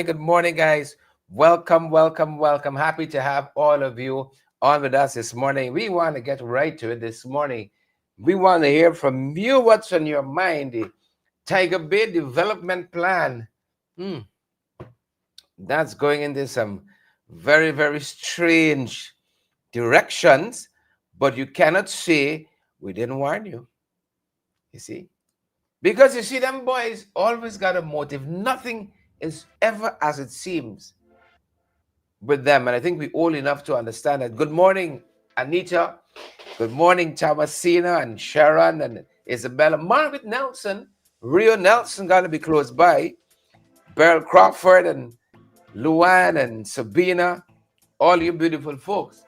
Good morning, guys. Welcome, welcome, welcome. Happy to have all of you on with us this morning. We want to get right to it this morning. We want to hear from you what's on your mind. The Tiger Bay Development Plan. That's going into some very, very strange directions, but you cannot say we didn't warn you. You see? Because you see, them boys always got a motive. Nothing is ever as it seems with them. And I think we're old enough to understand that. Good morning, Anita. Good morning, Thomasina and Sharon and Isabella. Margaret Nelson, Rio Nelson got to be close by. Beryl Crawford and Luann and Sabina, all you beautiful folks.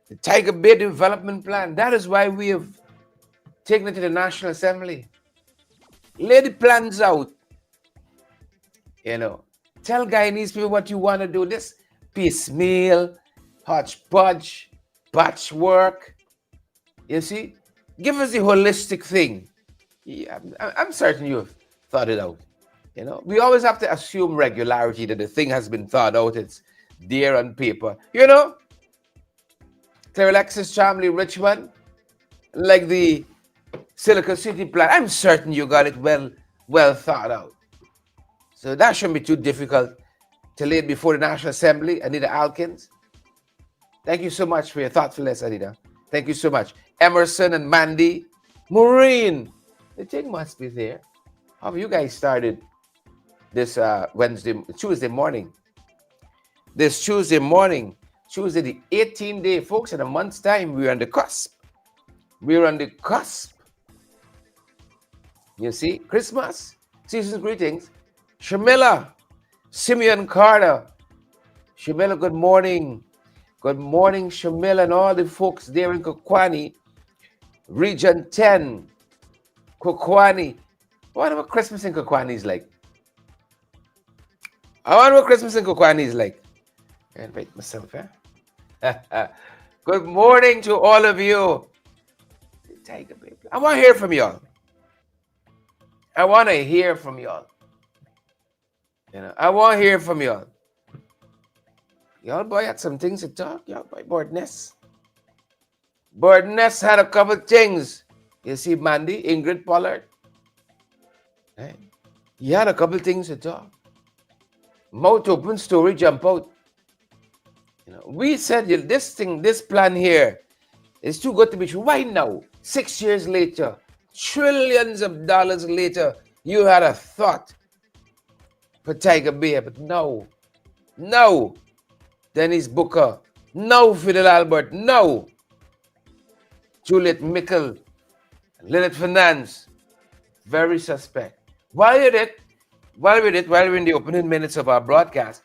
The Tiger Bay Development Plan, that is why we have taken it to the National Assembly. Lay the plans out. Tell Guyanese people what you want to do. This piecemeal, hodgepodge, patchwork. You see? Give us the holistic thing. Yeah, I'm certain you've thought it out. We always have to assume regularity that the thing has been thought out. It's there on paper. Clear Alexis Chamley Richmond, like the Silicon City plan. I'm certain you got it well thought out. So that shouldn't be too difficult to lay it before the National Assembly. Anita Alkins, thank you so much for your thoughtfulness, Anita. Thank you so much. Emerson and Mandy. Maureen, the thing must be there. How have you guys started this Tuesday morning? This Tuesday morning, Tuesday the 18th day, folks, in a month's time, we're on the cusp. We're on the cusp. You see, Christmas, season's greetings. Shamila, Simeon Carter. Shamila, good morning. Good morning, Shamila, and all the folks there in Kokwani. Region 10, Kokwani. I wonder what Christmas in Kokwani is like. I invite myself, eh? Good morning to all of you. Tiger Bay. I want to hear from y'all. I want to hear from y'all. Y'all boy had some things to talk. Y'all boy, Boardness. Boardness had a couple things. You see, Mandy, Ingrid Pollard. Right? He had a couple things to talk. Mouth open, story jump out. We said this plan here is too good to be true. Why now? 6 years later, trillions of dollars later, you had a thought for Tiger Bay, but no. Dennis Booker, no. Fidel Albert, no. Juliet Mickle, Lilith Finance, very suspect. While we're in the opening minutes of our broadcast,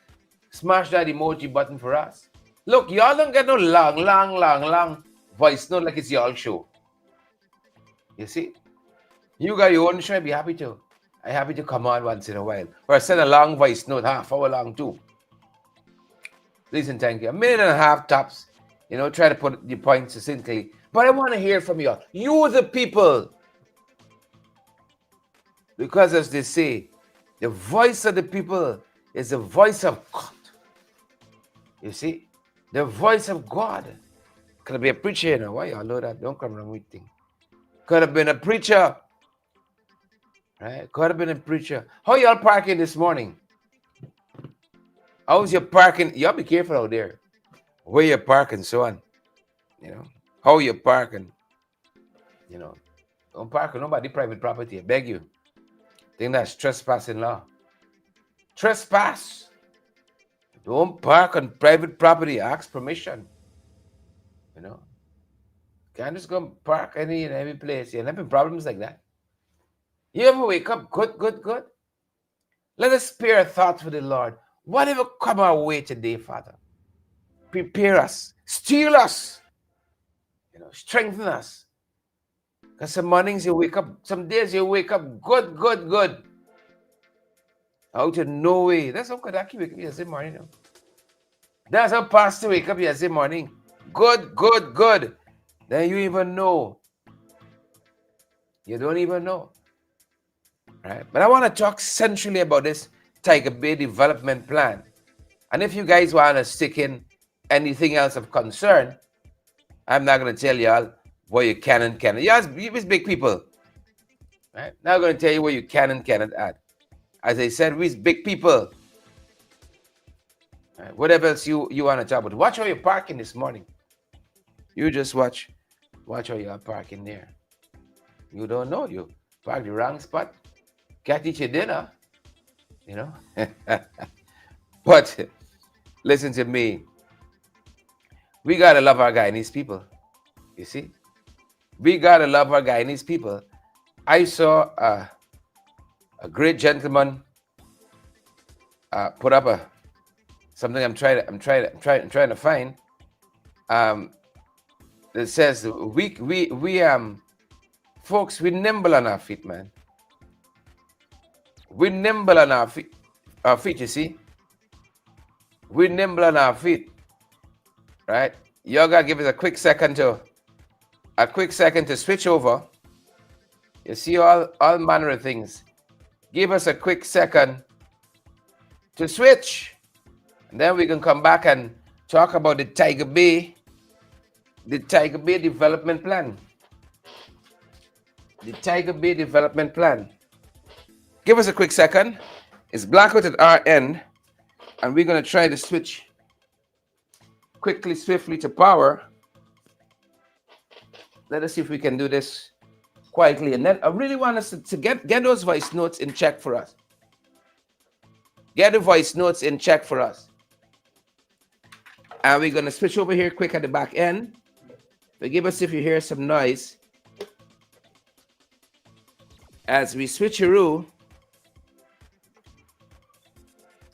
smash that emoji button for us. Look, y'all don't get no long voice note like it's y'all show. You see? You got your own show, I'm happy to come on once in a while. Or send a long voice note, half hour long too. Please and thank you. 1.5 minutes tops. Try to put the points succinctly. But I want to hear from y'all. You the people. Because as they say, the voice of the people is the voice of God. You see? The voice of God. Could have been a preacher, Why y'all know that? Don't come wrong with things. Could have been a preacher. Right? Could have been a preacher. How y'all parking this morning? How's your parking? Y'all be careful out there. Where you're parking, so on. how you're parking. You know, don't park on nobody private property. I beg you. Think that's trespassing law. Trespass. Don't park on private property. Ask permission. You know, can't just go park any in every place. You're having problems like that. You ever wake up good? Let us spare thoughts for the Lord. Whatever come our way today, Father, prepare us, steel us, strengthen us. Because some mornings you wake up, some days you wake up good. Out of no way. That's how Kadaki wake up yesterday morning. You know? That's how Pastor wake up yesterday morning. Good. Then you even know. You don't even know. Right? But I want to talk centrally about this Tiger Bay development plan. And if you guys want to stick in anything else of concern, I'm not going to tell y'all what you can and cannot. Yes, it's big people. Right? Not going to tell you what you can and cannot add. As I said, we're big people. Right? Whatever else you want to talk about. Watch how you're parking this morning. You just watch how you're parking there. You don't know. You park the wrong spot. Can't eat your dinner. You know? But listen to me. We got to love our Guyanese people. You see? We got to love our Guyanese people. I saw a great gentleman put up something I'm trying to find. That says we folks, we nimble on our feet, man. We nimble on our feet, you see? We nimble on our feet. Right? You gotta give us a quick second to switch over. You see all manner of things. Give us a quick second to switch. And then we can come back and talk about the Tiger Bay development plan. The Tiger Bay development plan. Give us a quick second. It's blackout at our end. And we're going to try to switch swiftly to power. Let us see if we can do this quietly. And then I really want us to get those voice notes in check for us. Get the voice notes in check for us. And we're going to switch over here quick at the back end. Forgive us if you hear some noise. As we switcheroo,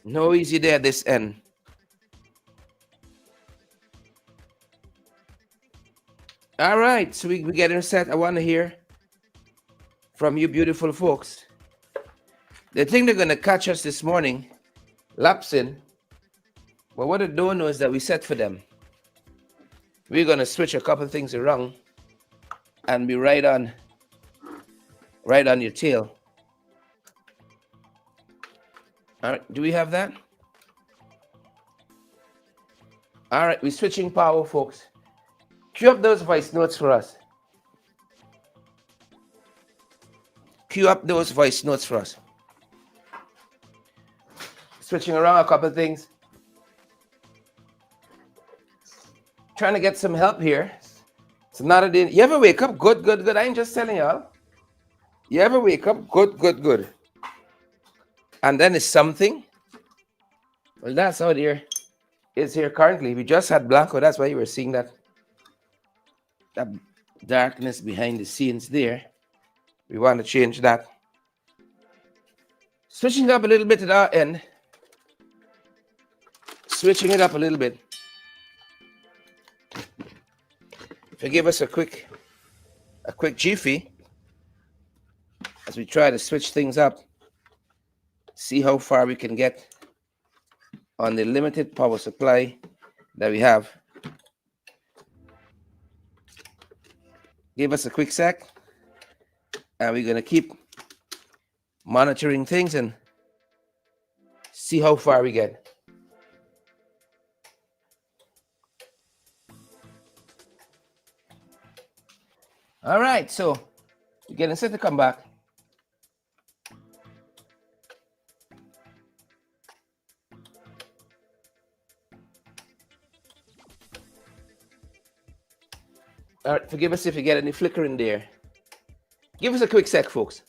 no easy there at this end. All right, so we're getting set. I want to hear from you beautiful folks. They think they're going to catch us this morning, lapsing. But what they don't know is that we set for them. We're going to switch a couple things around and be right on your tail. All right, do we have that? All right, we're switching power, folks. Cue up those voice notes for us. Cue up those voice notes for us. Switching around a couple things. Trying to get some help here. It's another day. You ever wake up good? I ain't just telling y'all. You ever wake up good? And then it's something. Well, that's how it is here currently. We just had Blanco. That's why you were seeing that darkness behind the scenes there. We want to change that. Switching up a little bit at our end. Switching it up a little bit. Forgive us a quick jiffy as we try to switch things up. See how far we can get on the limited power supply that we have. Give us a quick sec, and we're going to keep monitoring things and see how far we get. All right, so we're getting set to come back. All right, forgive us if you get any flickering there. Give us a quick sec, folks.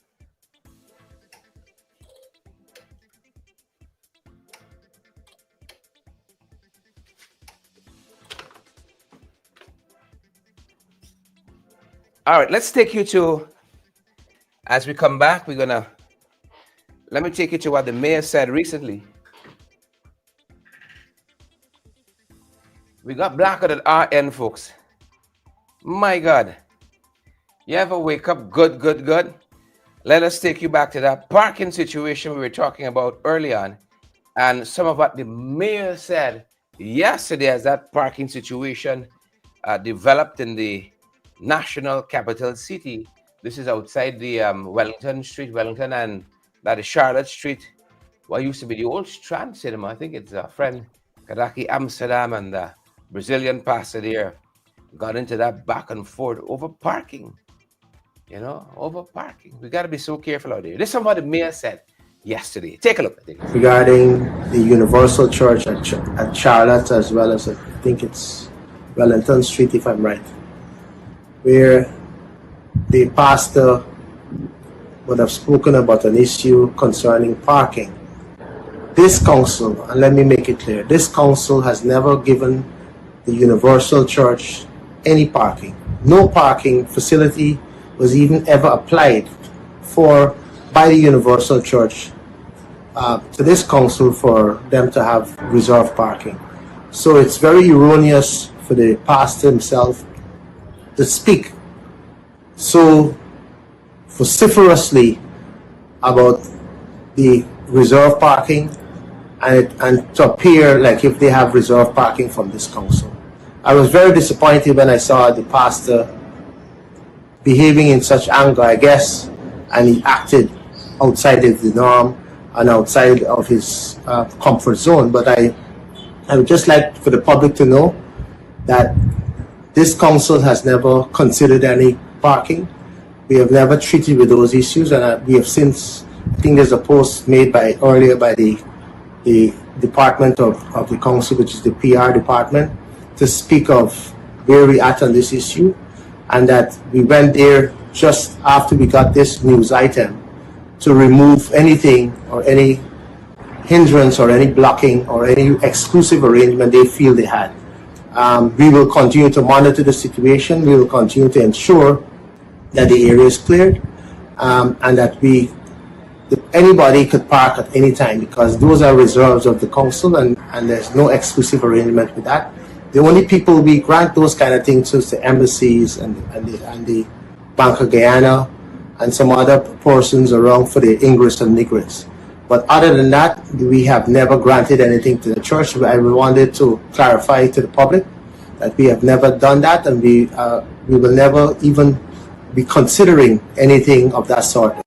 All right, let's take you to, as we come back, let me take you to what the mayor said recently. We got blackout at RN, folks. My God. You ever wake up good? Let us take you back to that parking situation we were talking about early on, and some of what the mayor said yesterday as that parking situation developed in the national capital city. This is outside the Wellington, and that is Charlotte Street, what used to be the old Strand Cinema. I think it's a friend, Kadaki Amsterdam, and the Brazilian pastor there got into that back and forth over parking. Over parking. We got to be so careful out there. This is what the mayor said yesterday. Take a look at it. Regarding the Universal Church at Charlotte, as well as I think it's Wellington Street, if I'm right, where the pastor would have spoken about an issue concerning parking. This council, and let me make it clear, this council has never given the Universal Church any parking. No parking facility was even ever applied for by the Universal Church to this council for them to have reserved parking. So it's very erroneous for the pastor himself to speak so vociferously about the reserved parking and to appear like if they have reserved parking from this council. I was very disappointed when I saw the pastor behaving in such anger, I guess, and he acted outside of the norm and outside of his comfort zone. But I would just like for the public to know that this council has never considered any parking. We have never treated with those issues, and we have since, I think there's a post made earlier by the department of the council, which is the PR department, to speak of where we at on this issue, and that we went there just after we got this news item to remove anything or any hindrance or any blocking or any exclusive arrangement they feel they had. We will continue to monitor the situation. We will continue to ensure that the area is cleared and that anybody could park at any time, because those are reserves of the council and there's no exclusive arrangement with that. The only people we grant those kind of things is the embassies and the Bank of Guyana and some other persons around for the Ingress and Negress. But other than that, we have never granted anything to the church. I wanted to clarify to the public that we have never done that, and we will never even be considering anything of that sort.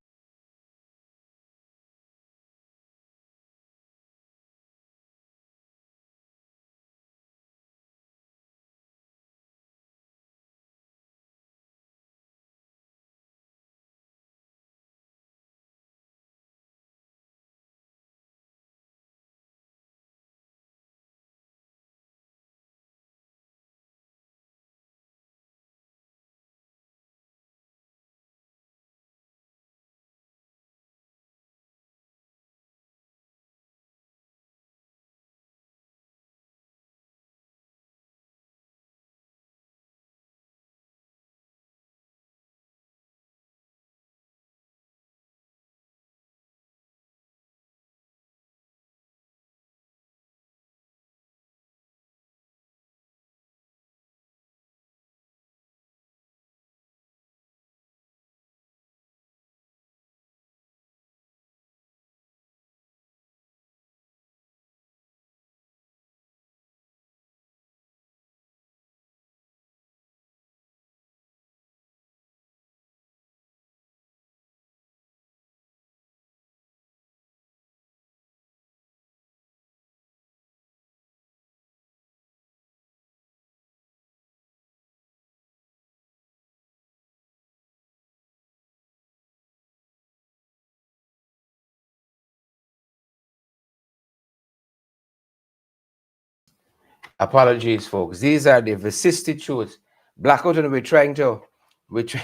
Apologies, folks. These are the vicissitudes Blackout, and we're trying to, which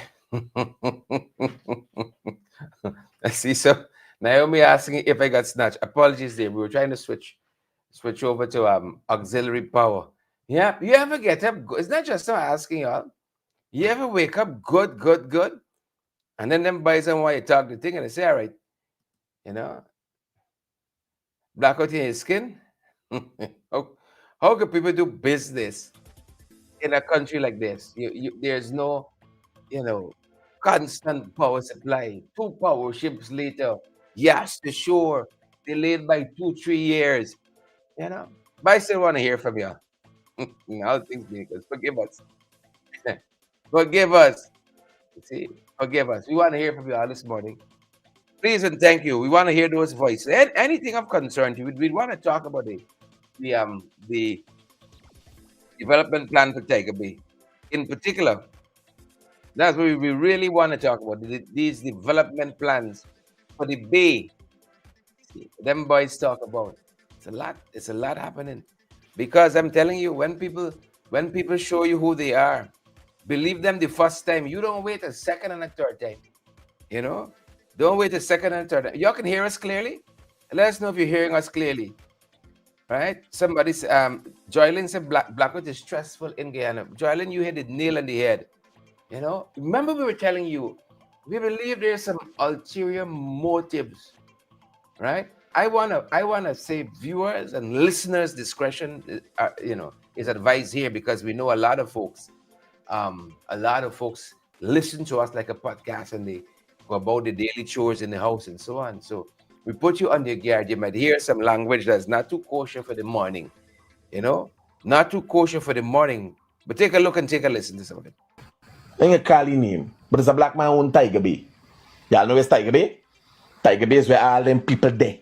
I see. So Naomi asking if I got snatched. Apologies there. We were trying to switch over to auxiliary power. Yeah, you ever get up? It's not just I'm asking y'all. You ever wake up good, and then them boys and why you talk the thing and they say, all right, you know, blackout in your skin. how, how can people do business in a country like this? There's no, you know, constant power supply. Two power ships later. Yes, the shore delayed by 2-3 years. You know, but I still want to hear from you. All things being equal, forgive us. Forgive us. You see, forgive us. We want to hear from you all this morning. Please and thank you. We want to hear those voices. Anything of concern to you, we want to talk about the development plan for Tiger Bay. In particular, that's what we really want to talk about. These development plans for the Bay. See, them boys talk about. It's a lot. It's a lot happening. Because I'm telling you, when people show you who they are, believe them the first time. You don't wait a second and a third time. You know, don't wait a second and a third time. Y'all can hear us clearly. Let us know if you're hearing us clearly. Right? Somebody's Joylyn said Blackwood is stressful in Guyana. Joylyn, you hit the nail on the head. You know, remember we were telling you, we believe there's some ulterior motives, right? I wanna say viewers and listeners' discretion, is advised here because we know a lot of folks listen to us like a podcast and they go about the daily chores in the house and so on. So we put you on your guard. You might hear some language that's not too kosher for the morning, not too kosher for the morning. But take a look and take a listen to some of it. Ain't a Cali name, but it's a black man own Tiger Bay. Y'all know where's Tiger Bay? Tiger Bay is where all them people there.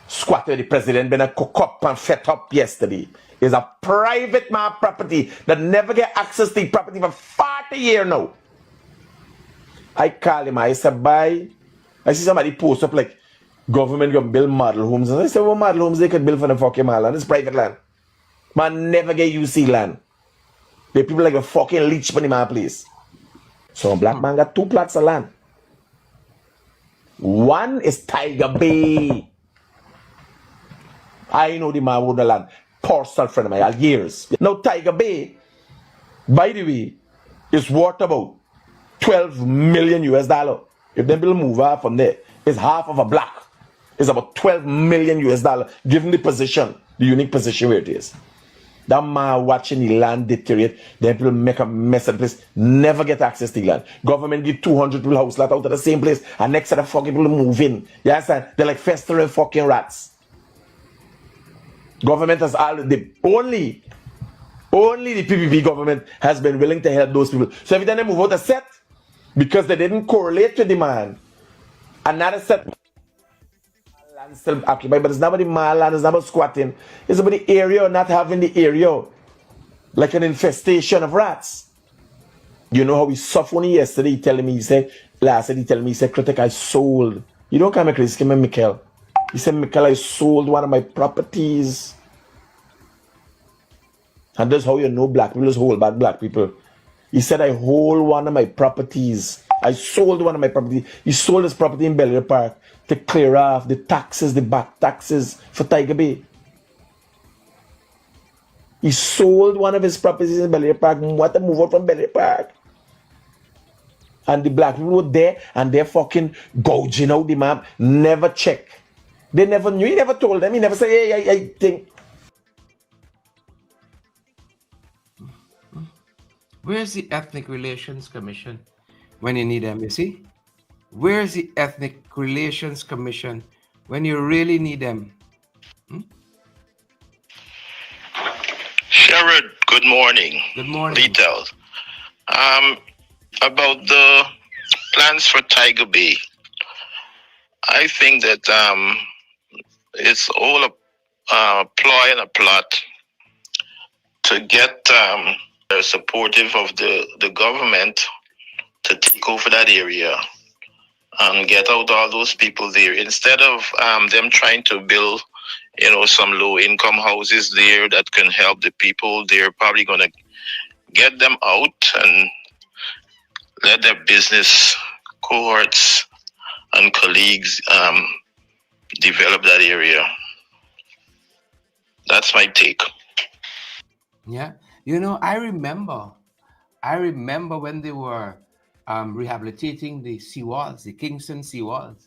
Squatter, the president, been a cook up and fed up yesterday. It's a private man property that never get access to the property for 40 years now. I call him, I said, bye. I see somebody post up like, government gonna build model homes. And I said, what model homes they could build for the fucking land? It's private land. Man never get UC land. The people like a fucking leech money my place. So a black man got 2 plots of land. One is Tiger Bay. I know the man with the land. Personal friend of mine, years. Now Tiger Bay, by the way, is worth about 12 million US dollar. If them people move out from there, it's half of a block. It's about 12 million US dollar, given the position, the unique position where it is. That man watching the land deteriorate, then people make a mess of the place, never get access to the land. Government give 200 people house lot out of the same place, and next set of fucking people move in. You understand? They're like festering fucking rats. Government has only the PPP government has been willing to help those people. So every time they move out a set, because they didn't correlate to demand, another set land still occupied, but it's not about the man land, it's not about squatting, it's about the area or not having the area, like an infestation of rats. You know how we suffered yesterday? He telling me, he said, Critic, I sold. You don't come crazy, come Michael. He said, Michael, I sold one of my properties. And that's how you know black people just hold back black people. He said, I hold one of my properties. I sold one of my properties. He sold his property in Bellevue Park to clear off the taxes, the back taxes for Tiger Bay. He sold one of his properties in Bellevue Park and wanted to move out from Bellevue Park. And the black people were there and they're fucking gouging out the map. Never check. They never knew. He never told them. He never said, hey, I think. Where's the Ethnic Relations Commission when you need them, you see? Where's the Ethnic Relations Commission when you really need them? Sherrod, good morning. Good morning. Details. About the plans for Tiger Bay, I think that it's all a ploy and a plot to get they're supportive of the government to take over that area and get out all those people there. Instead of them trying to build, some low-income houses there that can help the people, they're probably going to get them out and let their business cohorts and colleagues develop that area. That's my take. Yeah. I remember when they were rehabilitating the seawalls, the Kingston seawalls,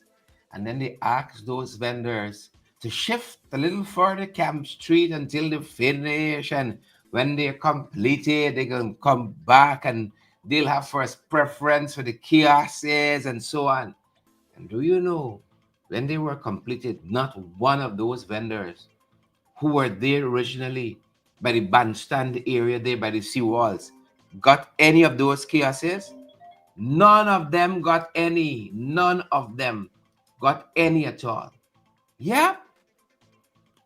and then they asked those vendors to shift a little further Camp Street until they finish, and when they're completed, they can come back and they'll have first preference for the kiosks and so on. And do you know, when they were completed, not one of those vendors who were there originally by the bandstand area there by the seawalls got any of those kiosks. None of them got any. None of them got any at all. Yeah,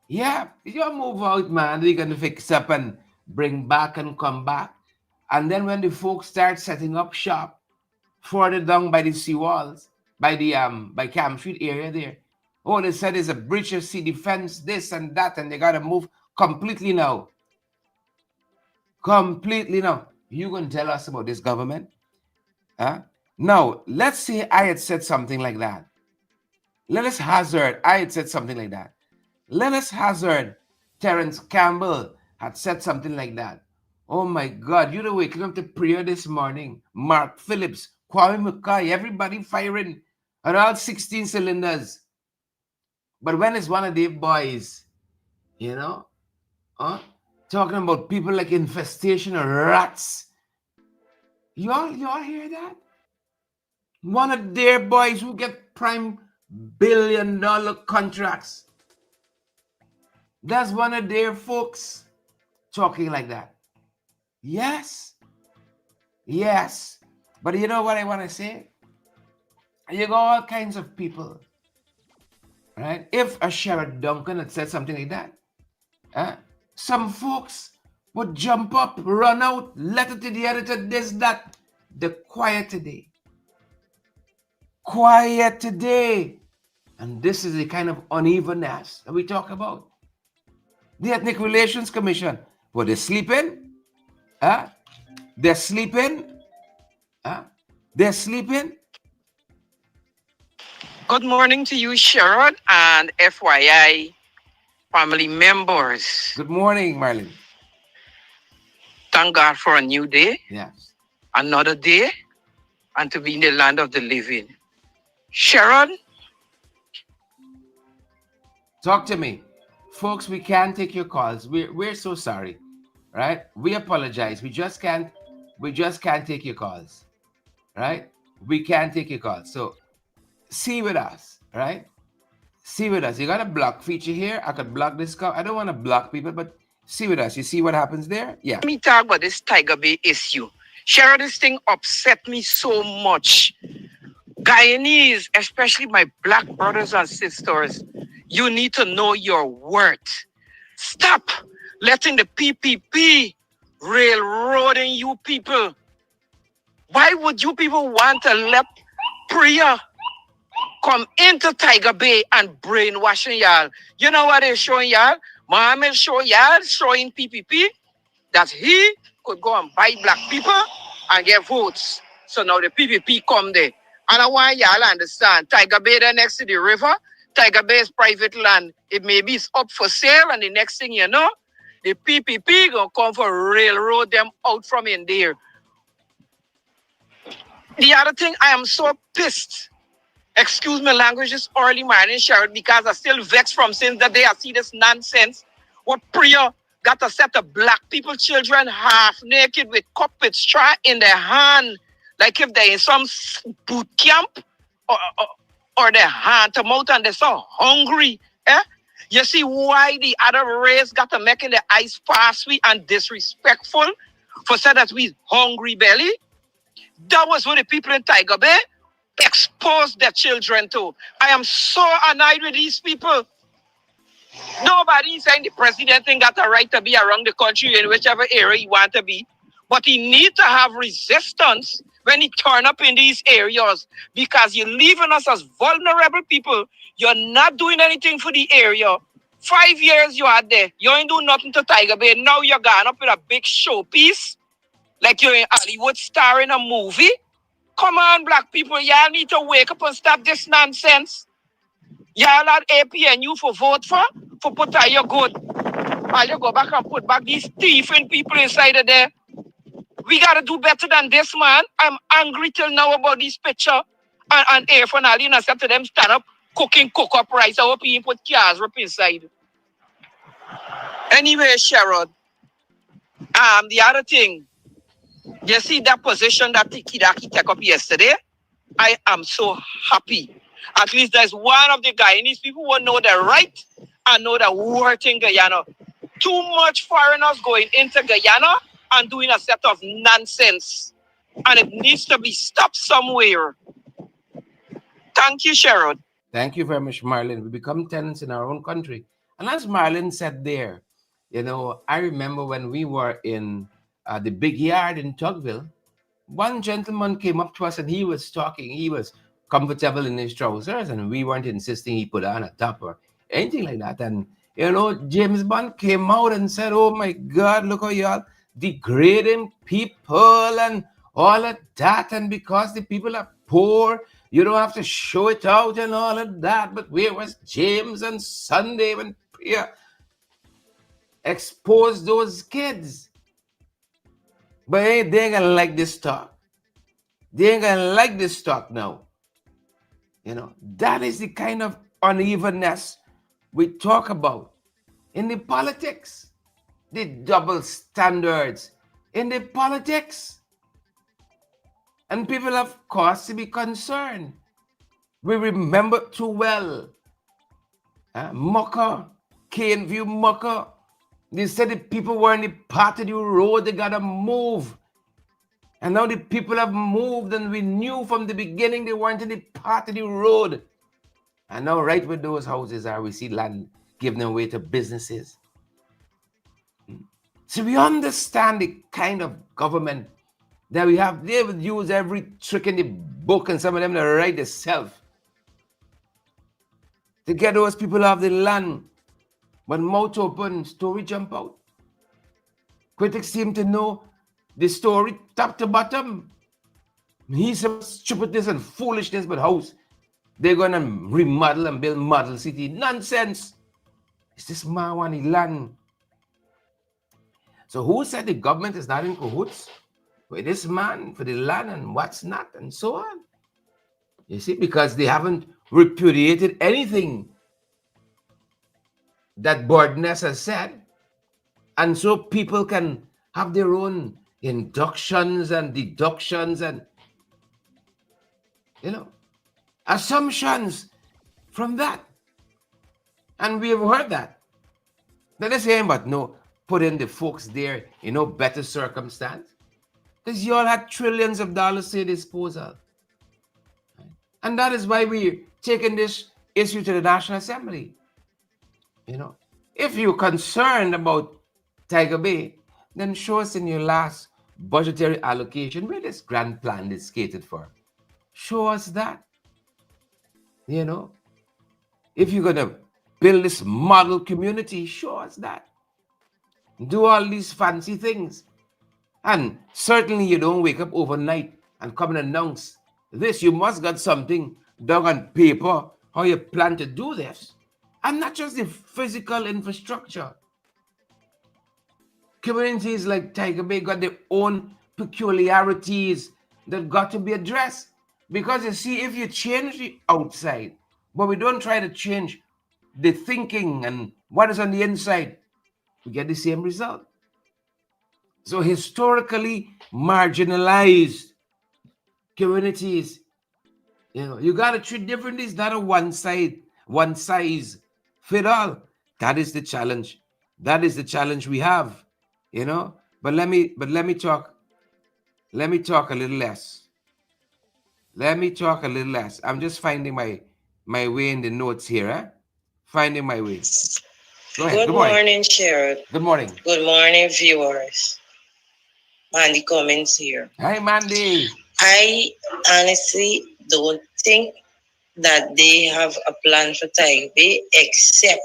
yeah. You move out, man. We're gonna fix up and bring back and come back. And then when the folks start setting up shop further down by the seawalls, by Camp Street area there, oh, they said there's a breach of sea defense, this and that, and they gotta move completely now. Completely now. You gonna tell us about this government? Huh? Now, let's say I had said something like that. Let us hazard, I had said something like that. Let us hazard Terence Campbell had said something like that. Oh my God, you're waking up to prayer this morning. Mark Phillips, Kwame Mukai, everybody firing on all 16 cylinders. But when it's one of the boys, you know, huh? Talking about people like infestation of rats. Y'all hear that? One of their boys who get prime $1 billion contracts. That's one of their folks talking like that. Yes. Yes. But you know what I want to say? You got all kinds of people. Right? If a Sherrod Duncan had said something like that, some folks would jump up, run out, letter to the editor, this, that. The quiet today. Quiet today. And this is the kind of unevenness that we talk about. The Ethnic Relations Commission. Were they sleeping? They're sleeping? They're sleeping? Good morning to you, Sherrod, and FYI family members. Good morning, Marlon. Thank God for a new day. Yes. Another day, and to be in the land of the living. Sherrod? Talk to me. Folks, we can't take your calls. We're so sorry. Right? We apologize. We just can't take your calls. Right? We can't take your calls. So see with us, right? See with us. You got a block feature here. I could block this call. I don't want to block people, but see with us. You see what happens there? Yeah. Let me talk about this Tiger Bay issue. Sherrod, this thing upset me so much. Guyanese, especially my black brothers and sisters, you need to know your worth. Stop letting the PPP railroading you people. Why would you people want to let Priya come into Tiger Bay and brainwashing y'all? You know what they're showing y'all? Mohammed showing PPP that he could go and buy black people and get votes. So now the PPP come there. And I want y'all understand, Tiger Bay there next to the river, Tiger Bay is private land. It maybe it's up for sale, and the next thing you know, the PPP gonna come for railroad them out from in there. The other thing, I am so pissed. Excuse my language this early morning, Sherrod, because I still vexed from since the day I see this nonsense. What Priya got a set of black people, children, half naked with cup with straw in their hand, like if they're in some boot camp, or their hand to mouth and they're so hungry. You see why the other race got to making the eyes fast sweet and disrespectful for saying that we hungry belly? That was what the people in Tiger Bay exposed their children to. I am so annoyed with these people. Nobody is saying the president ain't got a right to be around the country in whichever area he want to be. But he need to have resistance when he turn up in these areas, because you're leaving us as vulnerable people. You're not doing anything for the area. 5 years you are there. You ain't doing nothing to Tiger Bay. Now you're gone up with a big showpiece. like you're in Hollywood star in a movie. Come on, black people, y'all need to wake up and stop this nonsense. Y'all at APNU for vote for put out your good. While you go back and put back these thieving people inside of there. We gotta do better than this, man. I'm angry till now about this picture. And air for all, you know, said to them, stand up, cook up rice. I hope you put cars up inside. Anyway, Sherrod, the other thing, you see that position that Kidaki took up yesterday? I am so happy. At least there's one of the Guyanese people who know the right and know the worth in Guyana. Too much foreigners going into Guyana and doing a set of nonsense. And it needs to be stopped somewhere. Thank you, Sherrod. Thank you very much, Marlon. We become tenants in our own country. And as Marlon said there, you know, I remember when we were in the big yard in Tugville, one gentleman came up to us and he was talking. He was comfortable in his trousers and we weren't insisting he put on a top or anything like that. And, you know, James Bond came out and said, oh my God, look how y'all degrading people and all of that. And because the people are poor, you don't have to show it out and all of that. But where was James and Sunday when Priya exposed those kids? But hey, they ain't gonna like this talk. They ain't gonna like this talk now. You know, that is the kind of unevenness we talk about in the politics, the double standards in the politics. And people have cause to be concerned. We remember too well. Mucker, Caneview Mucker. They said the people were in the part of the road, they gotta move. And now the people have moved and we knew from the beginning they weren't in the part of the road. And now right where those houses are, we see land given away to businesses. So we understand the kind of government that we have. They would use every trick in the book and some of them to write themselves to get those people off the land. When mouth open, story jump out. Critics seem to know the story top to bottom. He said stupidness and foolishness, but house they're gonna remodel and build model city. Nonsense. It's this man want the land. So who said the government is not in cahoots with this man for the land and what's not and so on? You see, because they haven't repudiated anything that Bordness has said. And so people can have their own inductions and deductions and, you know, assumptions from that. And we have heard that. Now they're saying, but no, put in the folks there, you know, better circumstance. Because you all had trillions of dollars to your disposal. And that is why we're taking this issue to the National Assembly. You know, if you're concerned about Tiger Bay, then show us in your last budgetary allocation where this grand plan is catered for. Show us that. You know, if you're going to build this model community, show us that. Do all these fancy things. And certainly you don't wake up overnight and come and announce this. You must got something down on paper how you plan to do this. And not just the physical infrastructure. Communities like Tiger Bay got their own peculiarities that got to be addressed. Because you see, if you change the outside, but we don't try to change the thinking and what is on the inside, we get the same result. So historically marginalized communities, you know, you got to treat differently. It's not a one size fit all. That is the challenge. That is the challenge we have, you know. But let me talk a little less. Let me talk a little less. I'm just finding my way in the notes here, eh? Finding my way. Go ahead. Good morning, Sherrod. Good morning. Good morning, viewers. Mandy comments here. Hi, Mandy. I honestly don't think that they have a plan for Tiger Bay except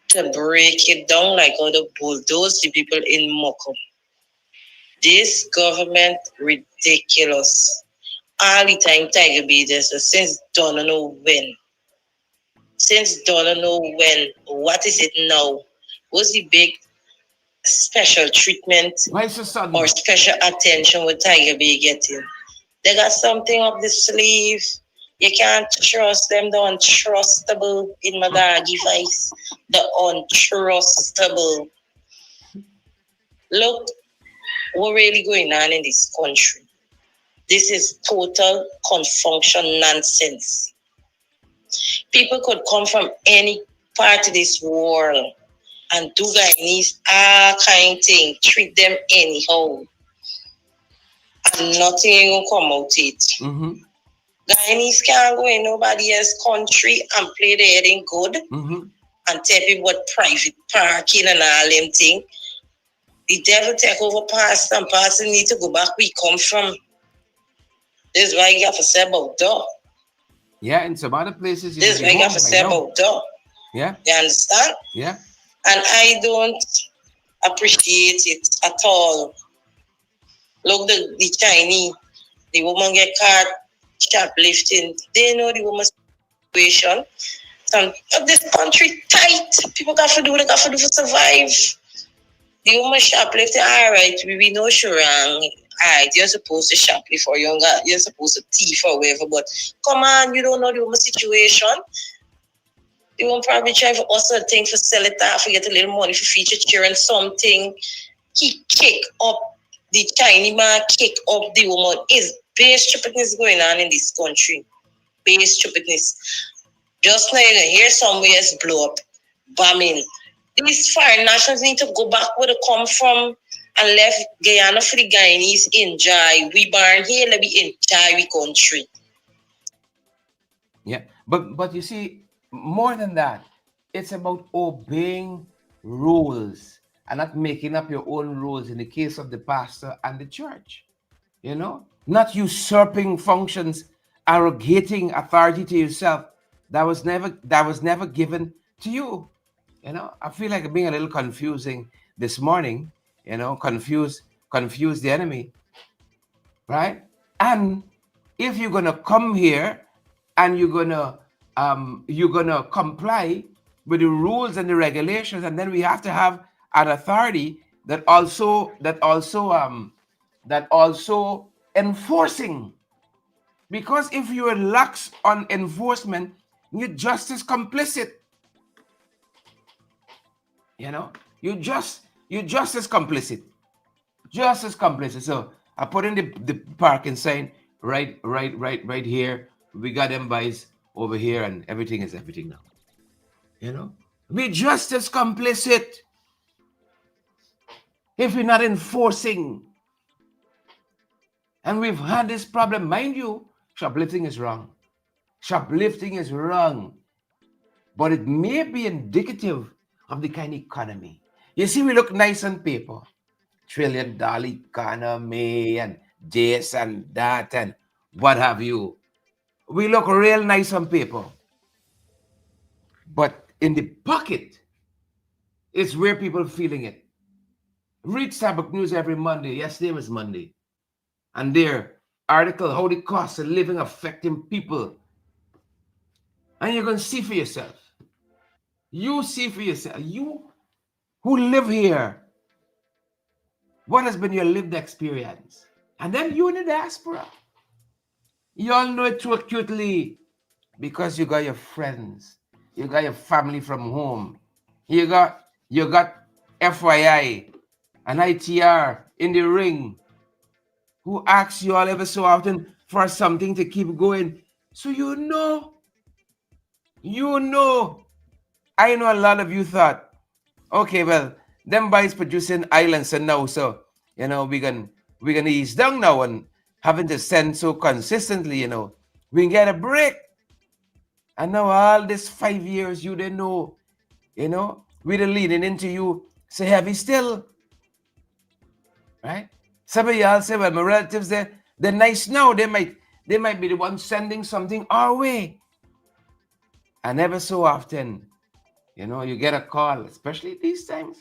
to break it down like how they bulldoze the people in Moko. This government ridiculous. All the time Tiger B this since don't know when. Since don't know when. What is it now? What's the big special treatment Why so sudden? or special attention with Tiger B getting? They got something up the sleeve. You can't trust them, the untrustable in my doggy face. The untrustable. Look, what really going on in this country? This is total confunction nonsense. People could come from any part of this world and do Guyanese all kind of thing, treat them anyhow, and nothing ain't gonna come out it. Mm-hmm. Guyanese can't go in nobody else's country and play their head in good and tell people what private parking and all them thing. The devil take over past and past need to go back where we come from. This is why you have to say about that. Yeah, in some other places. This is why you have to say about that. Yeah. You understand? Yeah. And I don't appreciate it at all. Look, the Chinese, the woman get caught shoplifting. They know the woman's situation. So, this country tight. People got to do what they got to do to survive. The woman shoplifting, all right, we know she wrong. All right, you're supposed to shoplift or you're supposed to thief or whatever, but come on, you don't know the woman's situation. You won't probably try for also a thing for sell it off, for get a little money for feature cheering something. He kick up the Chinese man, kick up the woman. Is base stupidness going on in this country. Base stupidness. Just like here somewhere else blow up, bombing. These foreign nationals need to go back where they come from and left Guyana for the Guyanese enjoy. We born here, let me enjoy we country. Yeah, but you see, more than that, it's about obeying rules and not making up your own rules in the case of the pastor and the church. You know, not usurping functions, arrogating authority to yourself that was never given to you. You know, I feel like being a little confusing this morning. You know, confuse the enemy, right? And if you're gonna come here and you're gonna comply with the rules and the regulations, and then we have to have an authority that also enforcing. Because if you are lax on enforcement, you're just as complicit. You know, you're just as complicit. Just as complicit. So I put in the parking sign right here. We got them guys over here, and everything is everything now. You know, we're just as complicit if we're not enforcing. And we've had this problem, mind you. Shoplifting is wrong. Shoplifting is wrong, but it may be indicative of the kind of economy. You see, we look nice on paper. $1 trillion economy and this and that and what have you. We look real nice on paper. But in the pocket, it's where people are feeling it. Read Starbucks News every Monday. Yesterday was Monday. And their article, how the cost of living affecting people. And you're going to see for yourself. You see for yourself. You who live here. What has been your lived experience? And then you in the diaspora. You all know it too acutely because you got your friends. You got your family from home. You got FYI and ITR in the ring who asks you all ever so often for something to keep going. So you know. I know a lot of you thought, okay, well, them boys producing islands and now, so you know we're gonna ease down now and having to send so consistently, you know, we can get a break. And now all this 5 years you didn't know, you know, we're leaning into you so heavy still. Right? Some of y'all say, well, my relatives they're nice now. They might be the ones sending something our way. And ever so often, you know, you get a call, especially these times.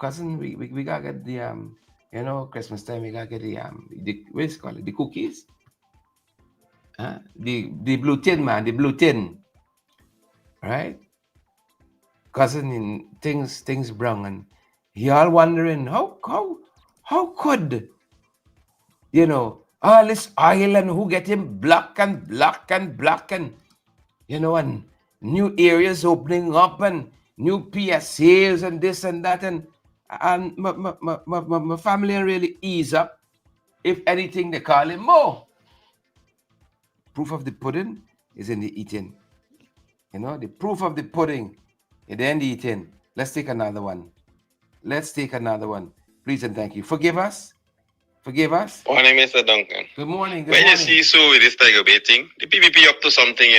Cousin, we gotta get the Christmas time we gotta get the what is it called, the cookies, the blue tin, man, the blue tin, right? Cousin, in things brown, and he all wondering how could all this oil, and who get him black and black and black, and new areas opening up, and new PSAs and this and that, and my family really ease up. If anything, they call him more. Proof of the pudding is in the eating. The proof of the pudding is in the eating. Let's take another one. Please and thank you. Forgive us. Morning, Mr. Duncan. Good morning. When you see so with this Tiger Bay thing, the PPP up to something,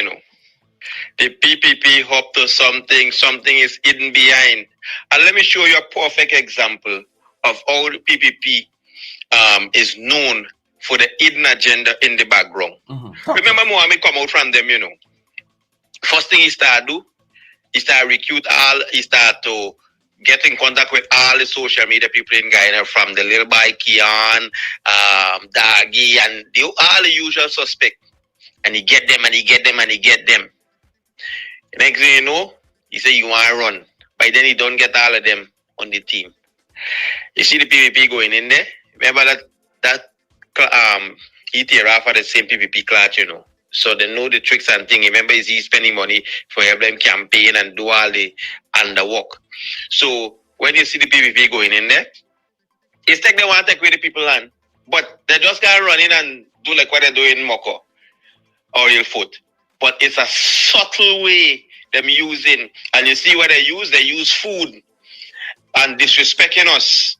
The PPP up to something is hidden behind. And let me show you a perfect example of how the PPP is known for the hidden agenda in the background. Remember Mohammed come out from them, First thing he start do, he start to get in contact with all the social media people in Guyana, from the little boy Kian, Dagi, and all the usual suspects. And he get them. Next thing you know, he say you want to run. By then he don't get all of them on the team. You see the PPP going in there. Remember that he tear off the same PPP clutch, So they know the tricks and things. Remember, he's spending money for every campaign and do all the underwork. So when you see the PPP going in there, it's like they want to take away the people land, but they just can't run in and do like what they do in Moko or Ilfoot. But it's a subtle way them using, and you see what they use food and disrespecting us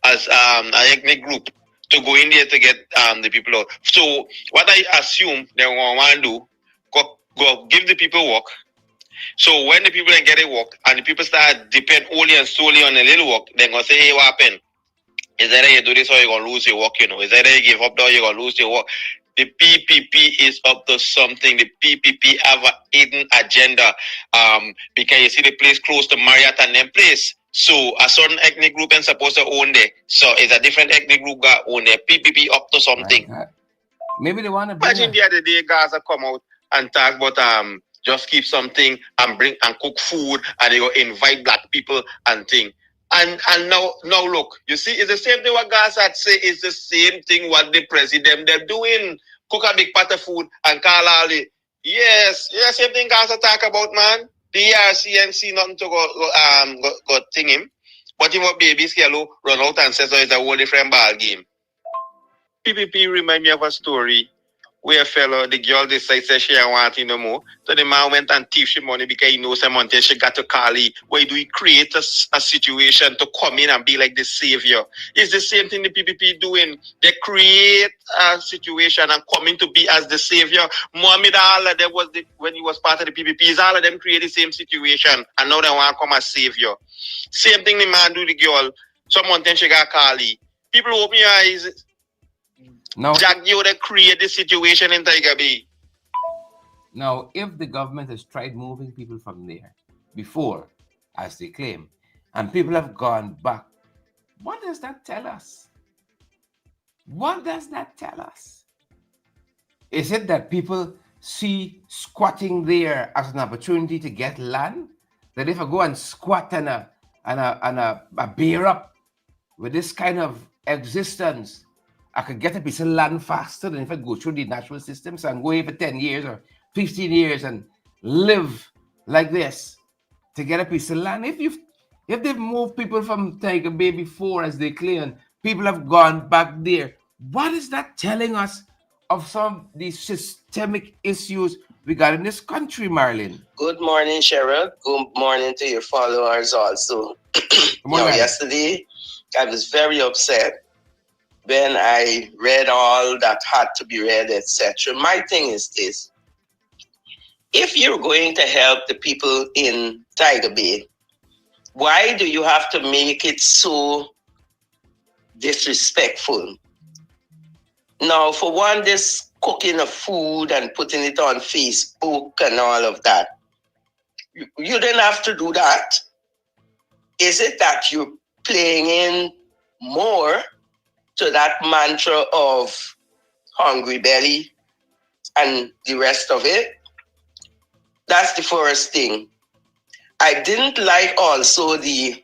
as an ethnic group to go in there to get the people out. So what I assume they want to do, go give the people work. So when the people then get a work and the people start depend only and solely on a little work, they're going to say, hey, what happened? Is either you do this or you're going to lose your work, Is either you give up or you're going to lose your work. The PPP is up to something. The PPP have a hidden agenda. Because you see the place close to Marriott and them place. So a certain ethnic group is supposed to own there. So it's a different ethnic group that own there. PPP up to something. Maybe they want to imagine the other day Gaza come out and talk about just keep something and bring and cook food, and they go invite black people and thing. And now look, you see, it's the same thing what Gaza say. It's the same thing what the president they're doing. Cook a big pot of food and call all the same thing Gaza talk about, man. The RCNC nothing to go thing him, but him what baby scale run out and says so it's a whole different ball game. PPP remind me of a story where a fellow, the girl decides that she want no more. So the man went and thief she money because he knows some until she got to Kali. Why do we create a situation to come in and be like the savior? It's the same thing the PPP doing. They create a situation and come in to be as the savior. Mohammed, all of them when he was part of the PPP, all of them create the same situation and now they want to come as savior. Same thing the man do the girl. Someone then she got Kali. People open your eyes. Now, Jack, you to create the situation in Tiger Bay. Now, if the government has tried moving people from there before, as they claim, and people have gone back, what does that tell us? Is it that people see squatting there as an opportunity to get land? That if I go and squat and a bear up with this kind of existence, I could get a piece of land faster than if I go through the natural system. So I can go here for 10 years or 15 years and live like this to get a piece of land. If they've moved people from Tiger Bay before, as they claim, people have gone back there, what is that telling us of some of these systemic issues we got in this country, Marlon? Good morning, Cheryl. Good morning to your followers also. Yesterday, I was very upset when I read all that had to be read, etc. My thing is this. If you're going to help the people in Tiger Bay, why do you have to make it so disrespectful? Now, for one, this cooking of food and putting it on Facebook and all of that, you didn't have to do that. is it that you're playing in more to that mantra of hungry belly and the rest of it? That's the first thing. I didn't like also the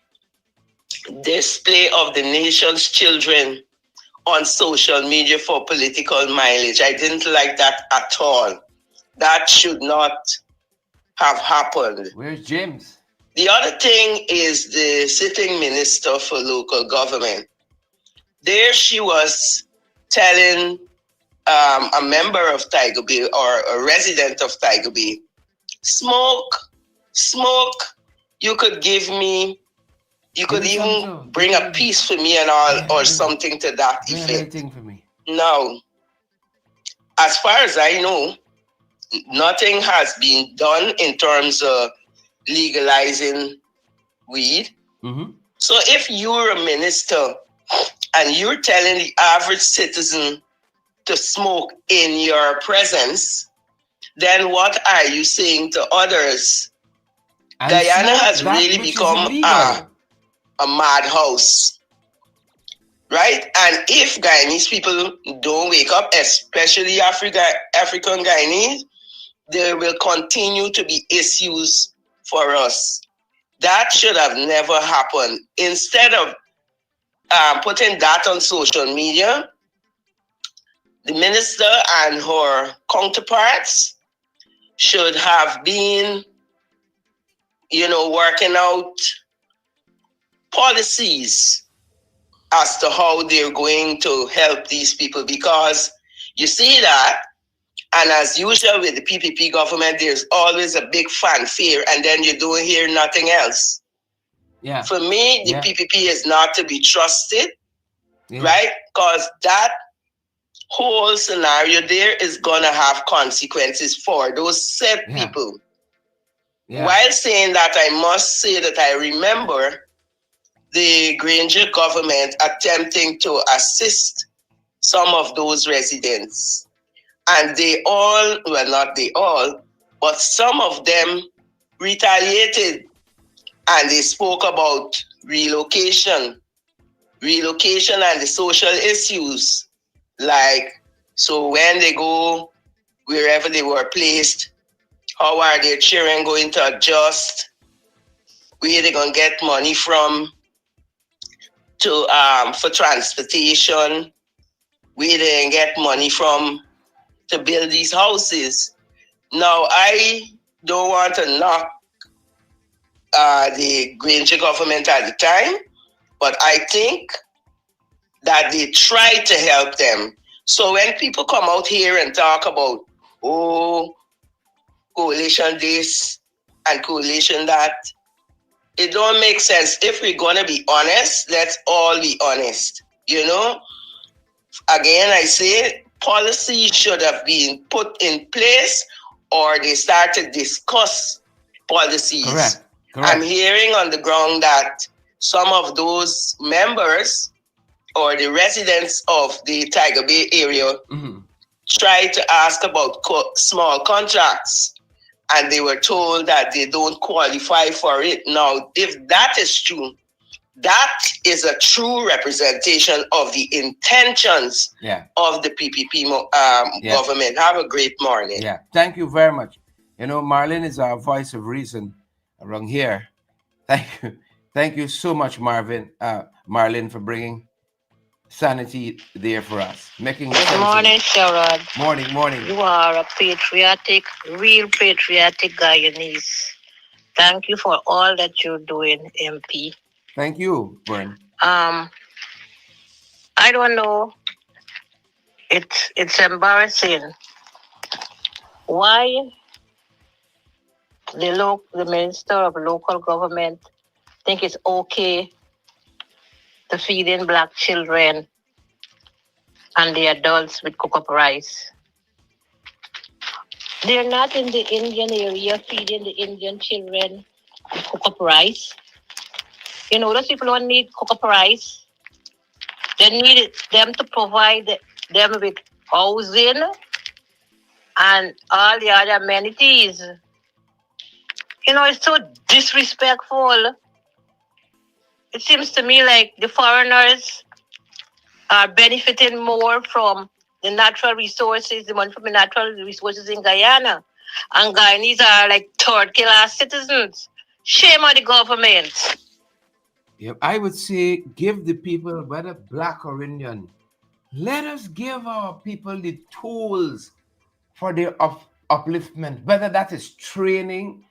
display of the nation's children on social media for political mileage. I didn't like that at all. That should not have happened. Where's James? The other thing is the sitting minister for local government. There she was telling a member of Tiger Bay or a resident of Tiger Bay, smoke, you could give me, you could even bring a piece for me and all, or something to that effect. For me. Now, as far as I know, nothing has been done in terms of legalizing weed. Mm-hmm. So if you're a minister and you're telling the average citizen to smoke in your presence, then what are you saying to others? And Guyana smoke has that really which is become illegal. a madhouse, right? And if Guyanese people don't wake up, especially African Guyanese, there will continue to be issues for us. That should have never happened. Instead of putting that on social media, the minister and her counterparts should have been, working out policies as to how they're going to help these people, because you see that, and as usual with the PPP government, there's always a big fanfare, and then you don't hear nothing else. Yeah. For me, the PPP is not to be trusted, right? Because that whole scenario there is going to have consequences for those said people. While saying that, I must say that I remember the Granger government attempting to assist some of those residents. And they all, well, not they all, but some of them retaliated, and they spoke about relocation and the social issues. Like, so when they go wherever they were placed, how are their children going to adjust? Where they going to get money from for transportation? Where they going to get money from to build these houses? Now, I don't want to knock the Granger government at the time, but I think that they tried to help them. So when people come out here and talk about, coalition this and coalition that, it don't make sense. If we're going to be honest, let's all be honest. Again, I say policy should have been put in place, or they start to discuss policies. Correct. I'm hearing on the ground that some of those members or the residents of the Tiger Bay area try to ask about small contracts, and they were told that they don't qualify for it. Now, if that is true, that is a true representation of the intentions of the PPP government. Have a great morning. Yeah, thank you very much. Marlene is our voice of reason around here. Thank you so much, Marlene, for bringing sanity there for us. Making Good morning, Sherrod. Morning. You are a real patriotic Guyanese. Thank you for all that you're doing, MP. Thank you, Bern. I don't know. It's embarrassing. Why the Minister of Local Government think it's okay to feed in black children and the adults with cook-up rice. They're not in the Indian area feeding the Indian children with cook-up rice. Those people don't need cook-up rice. They need them to provide them with housing and all the other amenities. It's so disrespectful. it seems to me like the foreigners are benefiting more from the natural resources, the money from the natural resources in Guyana. And Guyanese are like third class citizens. Shame on the government. Yeah, I would say give the people, whether black or Indian, let us give our people the tools for their upliftment, whether that is training,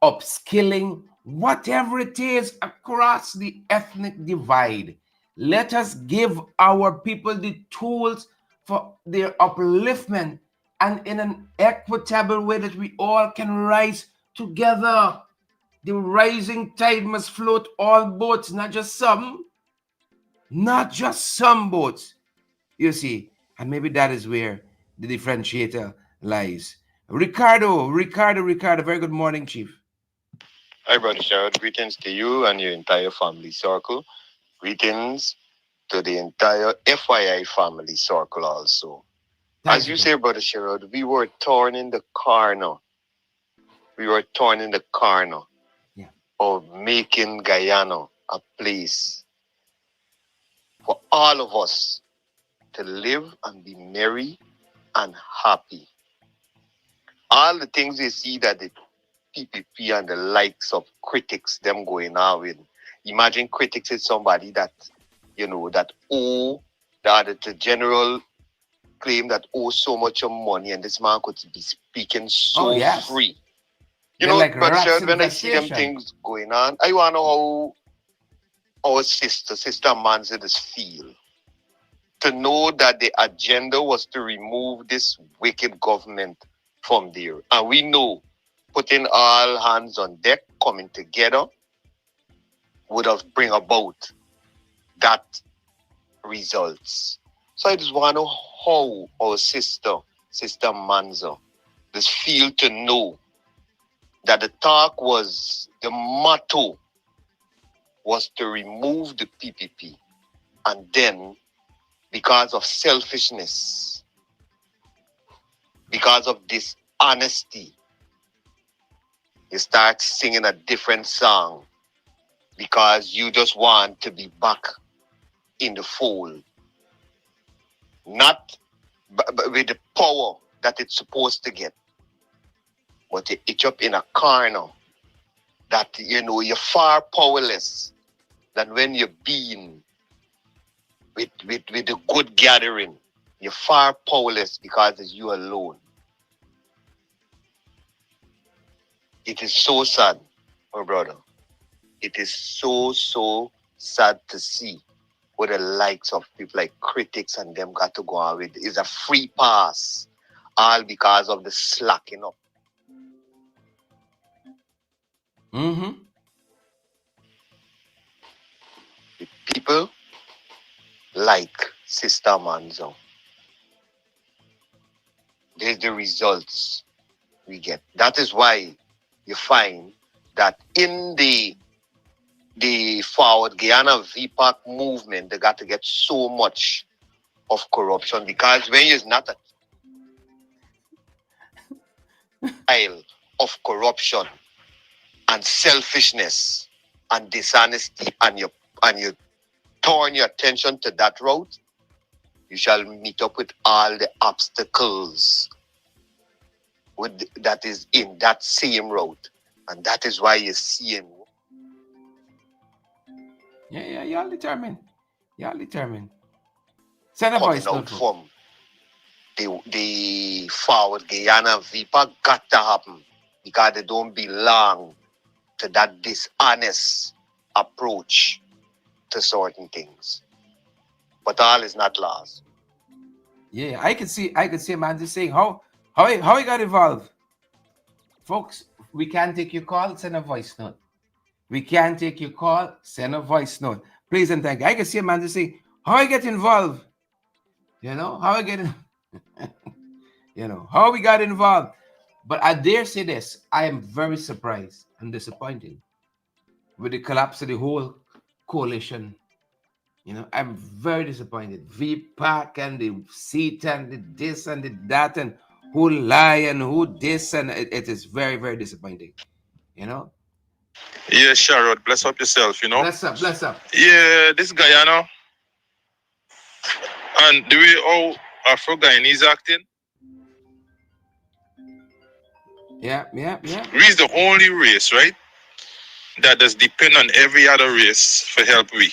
upskilling, whatever it is across the ethnic divide. Let us give our people the tools for their upliftment and in an equitable way that we all can rise together. The rising tide must float all boats, not just some, not just some boats. You see, and maybe that is where the differentiator lies. Ricardo, very good morning, Chief. Hi, Brother Sherrod. Greetings to you and your entire family circle. Greetings to the entire FYI family circle also. As Thank you. you say, Brother Sherrod, we were torn in the corner. We were torn in the corner Yeah. of making Guyana a place for all of us to live and be merry and happy. All the things you see that the PPP and the likes of critics, them going on with. Imagine critics is somebody that, that owe, that the general claim that owe so much of money and this man could be speaking so free. They're like Brother rats Sherrod, when I see them infestation. things going on, I want to know how our sister Manzidis feel. To know that the agenda was to remove this wicked government from there. And we know putting all hands on deck, coming together, would have bring about that results. So I just want to know how our sister Manzo, this feel to know that the talk was, the motto was to remove the PPP. And then, because of selfishness, because of dishonesty, you start singing a different song because you just want to be back in the fold. Not with the power that it's supposed to get, but you itch up in a corner that, you're far powerless than when you're being with the good gathering. You're far powerless because it's you alone. It is so sad, my brother. It is so sad to see what the likes of people like critics and them got to go on with. Is a free pass, all because of the slacking up. Mm-hmm. The people like Sister Manzo. There's the results we get. That is why you find that in the Forward Guyana VPAC movement, they got to get so much of corruption because when you're not a trial of corruption and selfishness and dishonesty and you turn your attention to that route, you shall meet up with all the obstacles that is in that same route. And that is why you're seeing. Yeah, y'all determined. Send a Coming voice out note. From the Forward Guyana VPA got to happen because they don't belong to that dishonest approach to certain things. But all is not lost. Yeah, I could see a man just saying how he got involved. Folks, we can't take your call, send a voice note. We can't take your call, send a voice note. Please and thank you. I can see a man just saying how I get involved. How I get how we got involved. But I dare say this, I am very surprised and disappointed with the collapse of the whole coalition. I'm very disappointed. VPAC and the seat and the this and the that and who lie and who this and it is very, very disappointing. Yeah, Sherrod, bless up yourself, you know. Bless up, bless up. Yeah, this guy, you know, and the way how Afro-Guyanese acting, Yeah. we's the only race, right, that does depend on every other race for help we.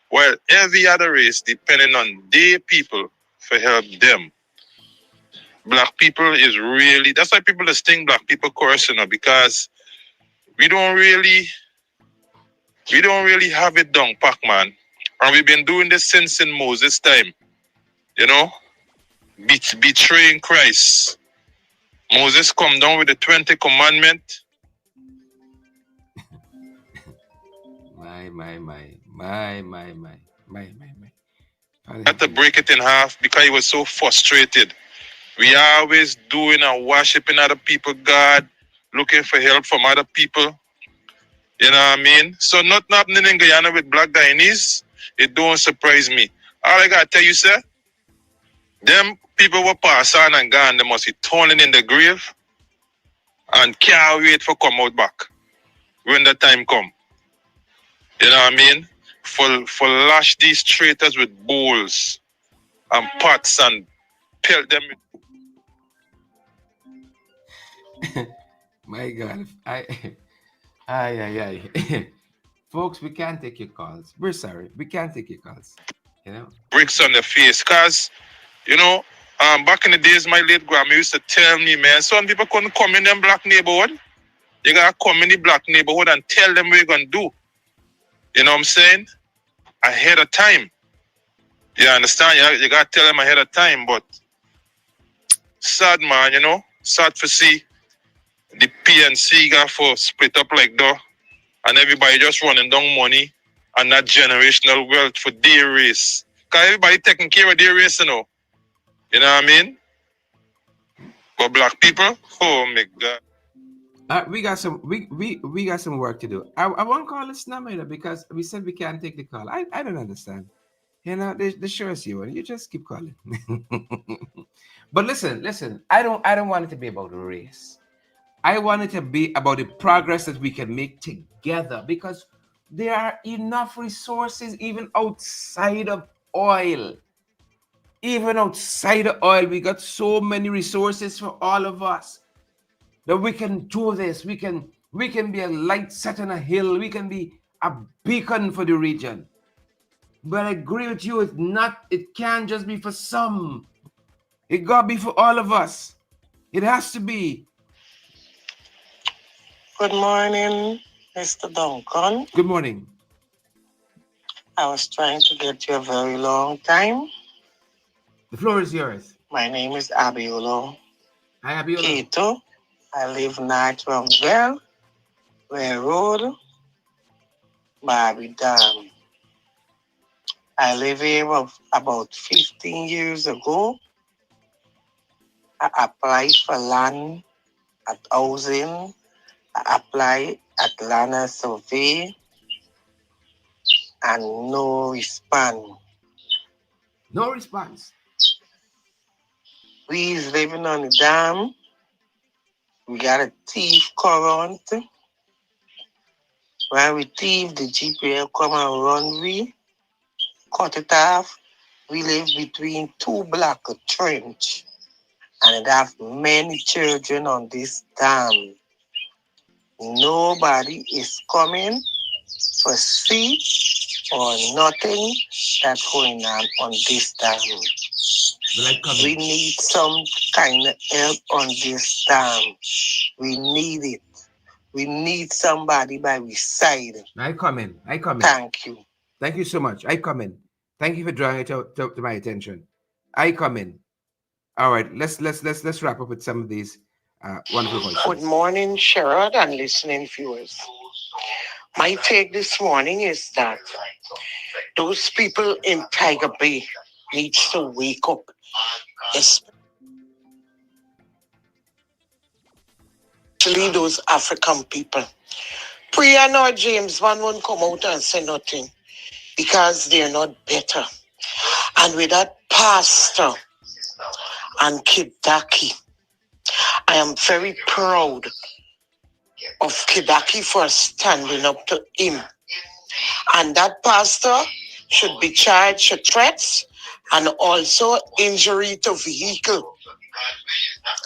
While every other race depending on their people for help them. Black people is really, that's why people just think black people curse, you know, because we don't really have it down, pack, man. And we've been doing this since in Moses' time, you know, betraying Christ. Moses come down with the 20 commandment. Had to break it in half because he was so frustrated. We always doing and worshiping other people, God, looking for help from other people. You know what I mean? So nothing happening in Guyana with Black Guyanese, it don't surprise me. All I gotta tell you, sir, them people were pass on and gone, they must be turning in the grave and can't wait for come out back when the time come. You know what I mean? For lash these traitors with bowls and pots and pelt them. My God, folks, we can't take your calls. We're sorry, we can't take your calls. You know, Bricks on their face, cause you know, back in the days, my late grandma used to tell me, man, some people couldn't come in them black neighborhood. You gotta come in the black neighborhood and tell them what you're gonna do. You know what I'm saying? Ahead of time. You understand? You gotta tell them ahead of time, but sad, man, you know, sad to see the PNC got for split up like that, and everybody just running down money and that generational wealth for their race. Cause everybody taking care of their race, you know. You know what I mean? But black people, oh my God. we got some work to do. I won't call this number because we said we can't take the call. I don't understand. You know, the show is you, and you just keep calling. But listen. I don't want it to be about race. I want it to be about the progress that we can make together, because there are enough resources even outside of oil. Even outside of oil, we got so many resources for all of us that we can do this. We can be a light set on a hill. We can be a beacon for the region. But I agree with you, it can't just be for some. It gotta be for all of us. It has to be. Good morning, Mr. Duncan. Good morning. I was trying to get you a very long time. The floor is yours. My name is Abiolo. Hi, Abiolo. Keto. I live north from Bell, Ware Road, Barbie Dam. I live here about 15 years ago. I applied for land at housing. I applied at land survey, and no response. No response. We is living on the dam. We got a thief current. When we thief, the GPL come and run we, cut it off. We live between two block of trench, and it have many children on this dam. Nobody is coming for see or nothing that's going on this dam. We need some kind of help on this dam. We need it. We need somebody by our side. I come in. Thank you. Thank you so much. I come in. Thank you for drawing it to my attention. I come in. All right, let's wrap up with some of these wonderful voices. Good morning, Sherrod and listening viewers. My take this morning is that those people in Tiger Bay need to wake up. Especially those African people. Priya nor James Van won't come out and say nothing because they're not better. And with that pastor and Kid Daki, I am very proud of Kidaki for standing up to him. And that pastor should be charged with threats and also injury to vehicle.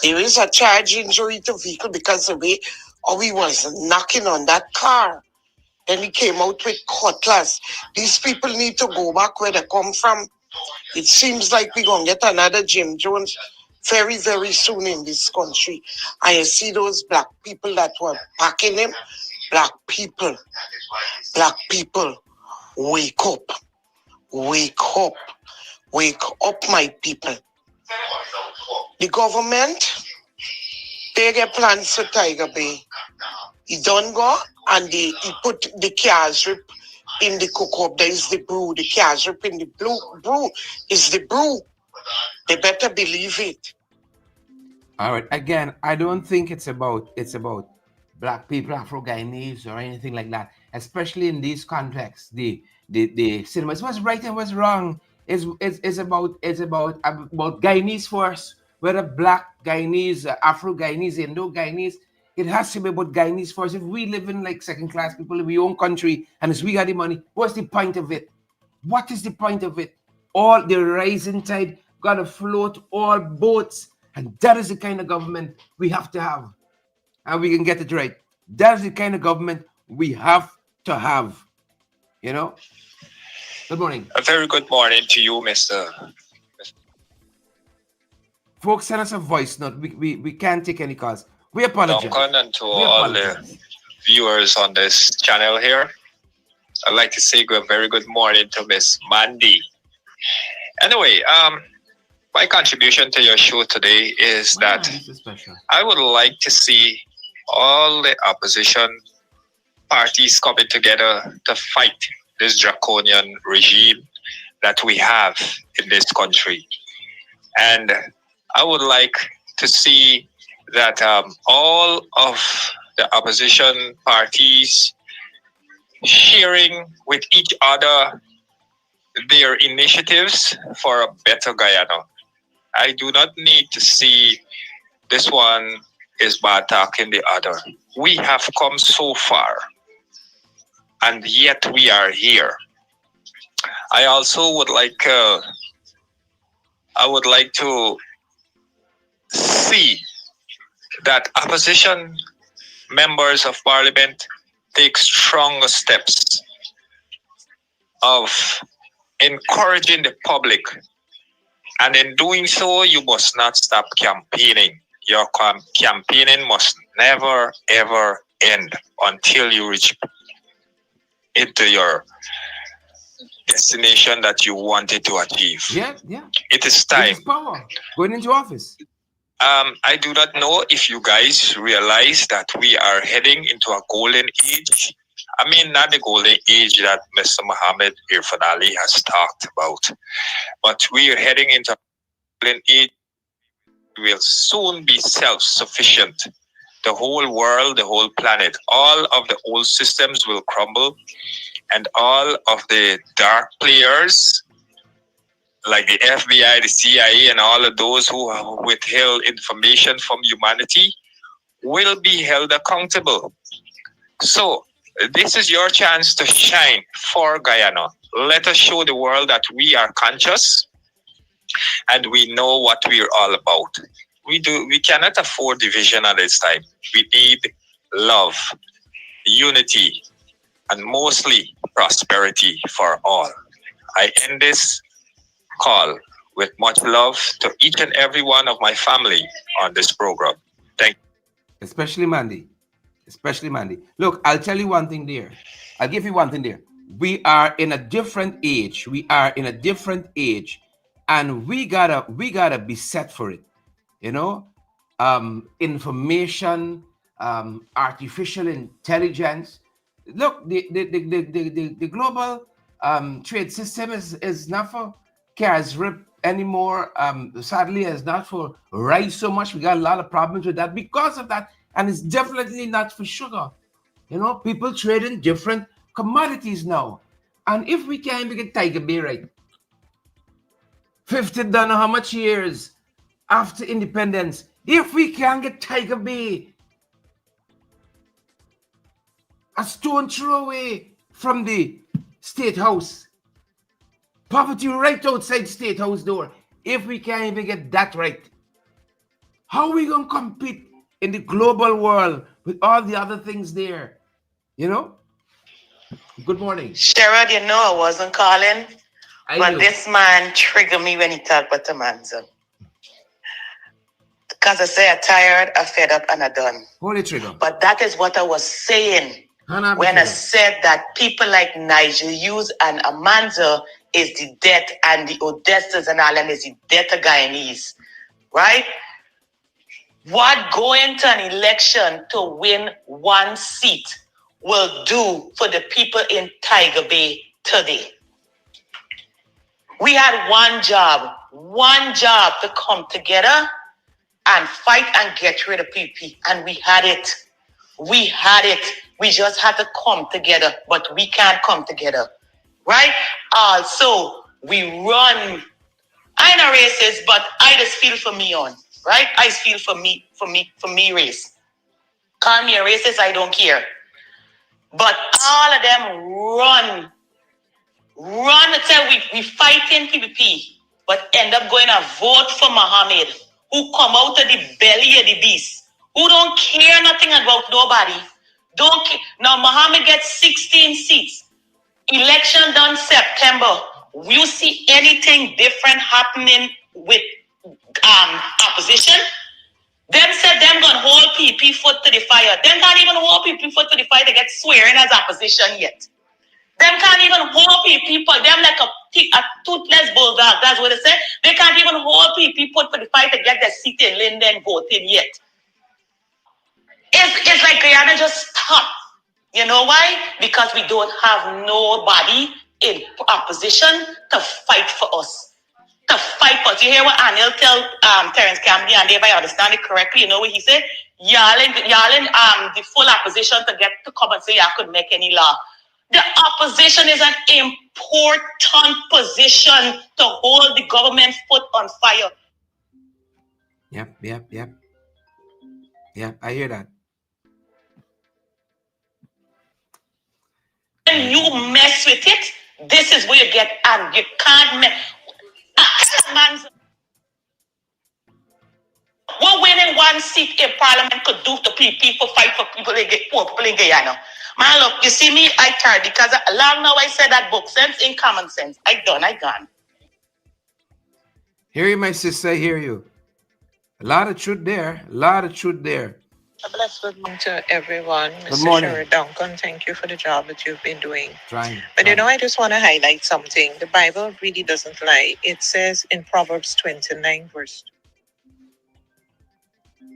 There is a charge injury to vehicle because the way how he was knocking on that car. Then he came out with cutlass. These people need to go back where they come from. It seems like we're going to get another Jim Jones very, very soon in this country. And you see those black people that were backing him. Black people, wake up, wake up, wake up, my people. The government, they get plans for Tiger Bay. He don't go and he put the cars rip in the cook-up. There is the brew. The cars rip in the brew is the brew. They better believe it. All right. Again, I don't think it's about black people, Afro-Guyanese, or anything like that. Especially in these contexts, the cinema. What's right and what's wrong is about Guyanese first, whether black Guyanese, Afro-Guyanese, Indo-Guyanese. It has to be about Guyanese first. If we live in like second-class people in our own country and as we got the money, what's the point of it? What is the point of it? All the rising tide got to float all boats. And that is the kind of government we have to have. And we can get it right. That is the kind of government we have to have. You know? Good morning. A very good morning to you, Mr. Folks, send us a voice note. We can't take any calls. We apologize. Duncan, and to all the viewers on this channel here. I'd like to say a very good morning to Miss Mandy. Anyway, my contribution to your show today is that I would like to see all the opposition parties coming together to fight this draconian regime that we have in this country. And I would like to see that all of the opposition parties sharing with each other their initiatives for a better Guyana. I do not need to see this one is bad talking the other. We have come so far, and yet we are here. I also would like to see that opposition members of parliament take stronger steps of encouraging the public. And in doing so, you must not stop campaigning. Your campaigning must never, ever end until you reach into your destination that you wanted to achieve. Yeah. It is time. It is power. Going into office. I do not know if you guys realize that we are heading into a golden age. I mean, not the golden age that Mr. Muhammad Irfan Ali has talked about, but we are heading into a golden age. We will soon be self-sufficient. The whole world, the whole planet, all of the old systems will crumble, and all of the dark players, like the FBI, the CIA, and all of those who withheld information from humanity, will be held accountable. So, this is your chance to shine for Guyana. Let us show the world that we are conscious and we know what we are all about. We cannot afford division at this time. We need love, unity, and mostly prosperity for all. I end this call with much love to each and every one of my family on this program. Thank you. Especially Mandy. Look, I'll tell you one thing there. I'll give you one thing there. We are in a different age. And we gotta be set for it. You know, information, artificial intelligence. Look, the global trade system is not for cars rip anymore. Sadly, it's not for rice so much. We got a lot of problems with that because of that. And it's definitely not for sugar. You know, people trade in different commodities now. And if we can't get Tiger Bay right, 50 don't know how much years after independence, if we can't get Tiger Bay A stone throw away from the State House. Poverty right outside State House door. If we can't even get that right, how are we going to compete in the global world with all the other things there? You know? Good morning. Sherrod, you know I wasn't calling, but knew. this man triggered me when he talked about the man's. Because I say I'm tired, I'm fed up, and I'm done. Holy trigger. But that is what I was saying when I said that people like Nigel Hughes and Amanza is the death, and the Odessas and all, and is the death of Guyanese, right? What going to an election to win one seat will do for the people in Tiger Bay today. We had one job to come together and fight and get rid of PP. And we had it. We just had to come together, but we can't come together. Right? Also, we run. I'm not racist, but I just feel for me on. Right? I feel for me race. Call me a racist, I don't care. But all of them run until we fighting PPP, but end up going to vote for Muhammad, who come out of the belly of the beast, who don't care nothing about nobody. Don't care. Now Muhammad gets 16 seats. Election done September. Will you see anything different happening with opposition? Them said them gonna hold PP foot to the fire. Them can't even hold PP foot to the fire to get swearing as opposition yet. Them can't even hold people. Them like a toothless bulldog. That's what they say. They can't even hold people for the fight to get their seat in Linden voting yet. It's like Guyana just stopped. You know why? Because we don't have nobody in opposition to fight for us. To fight for us. You hear what Anil tell Terence Campbell, and if I understand it correctly, you know what he said? Y'all in the full opposition to get to come and say y'all could make any law. The opposition is an important position to hold the government foot on fire. Yep, I hear that. When you mess with it, this is where you get angry. You can't mess. What winning one seat in parliament could do to people fight for people in poor people in Guyana. Man, look, you see me, I tired because long now I said that book, Sense in Common Sense. I gone. Hear you, my sister, I hear you. A lot of truth there. A blessed good morning to everyone. Good Mr. morning. Sherrod Duncan, thank you for the job that you've been doing. Trying. But you know, I just want to highlight something. The Bible really doesn't lie. It says in Proverbs 29, verse 2.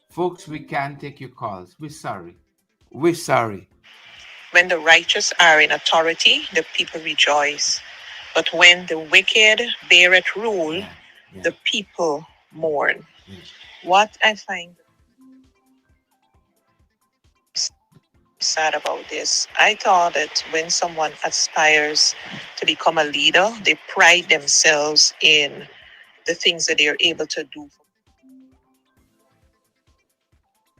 Folks, we can't take your calls. We're sorry. When the righteous are in authority, the people rejoice. But when the wicked beareth rule, the people mourn. What I find sad about this, I thought that when someone aspires to become a leader, they pride themselves in the things that they are able to do for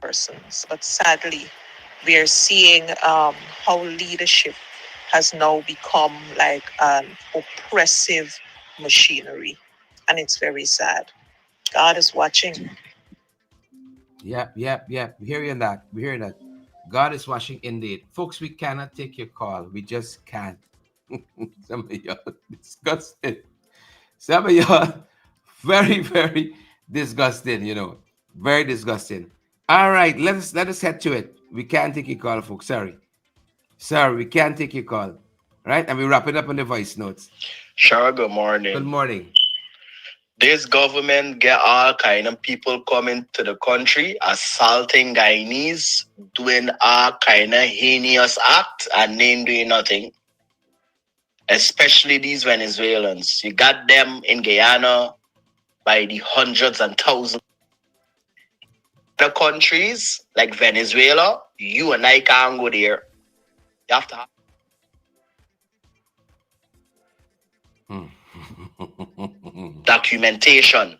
persons. But sadly, we are seeing how leadership has now become like an oppressive machinery. And it's very sad. God is watching. Yep. We're hearing that. God is watching indeed. Folks, we cannot take your call. We just can't. Some of y'all disgusted. Some of y'all very, very disgusted, Very disgusting. All right, let us head to it. We can't take your call, folks. Sorry, we can't take your call. Right? And we wrap it up on the voice notes. Sure, good morning. Good morning. This government get all kind of people coming to the country, assaulting Guyanese, doing all kind of heinous act, and they ain't doing nothing. Especially these Venezuelans. You got them in Guyana by the hundreds and thousands. The countries like Venezuela, you and I can't go there. You have to have documentation.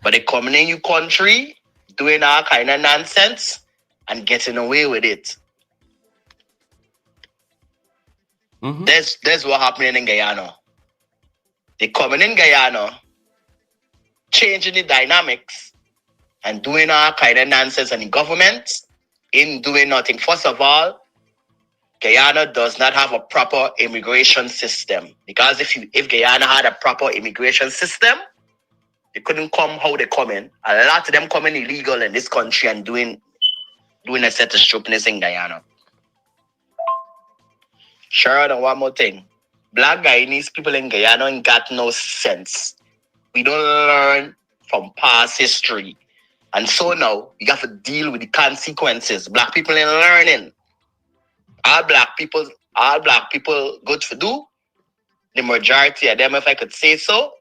But they coming in your country, doing all kind of nonsense and getting away with it. Mhm. That's what happening in Guyana. They coming in Guyana, changing the dynamics and doing all kind of nonsense, and the government in doing nothing. First of all, Guyana does not have a proper immigration system, because if Guyana had a proper immigration system, they couldn't come how they come in. A lot of them coming illegal in this country and doing a set of stupidness in Guyana. Sure, and one more thing. Black Guyanese people in Guyana ain't got no sense. We don't learn from past history. And so now we got to deal with the consequences. Black people ain't learning. All black people good to do. The majority of them, if I could say so,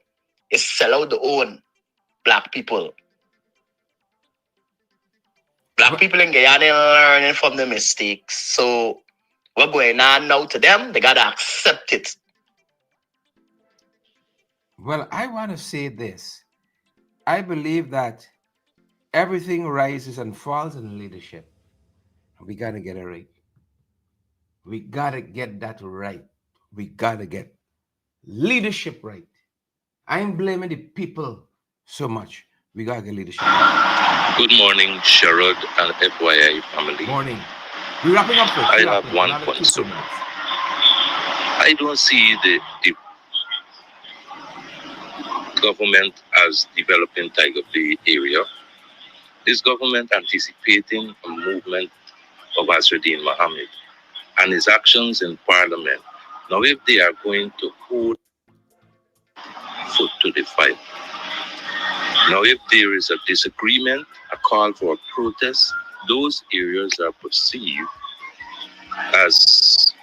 is sell out the own black people. Black people in Guyana ain't learning from the mistakes. So what's going on now to them, they gotta accept it. Well, I want to say this. I believe that everything rises and falls in leadership. We got to get it right. We got to get that right. We got to get leadership right. I ain't blaming the people so much. We got to get leadership right. Good morning, Sherrod and FYI family. Morning. We're wrapping up, folks. I have one concern. I don't see the government as developing Tiger Bay area. This government anticipating a movement of Azruddin Mohammed and his actions in parliament. Now, if they are going to hold foot to the fire, now if there is a disagreement, a call for a protest, those areas are perceived as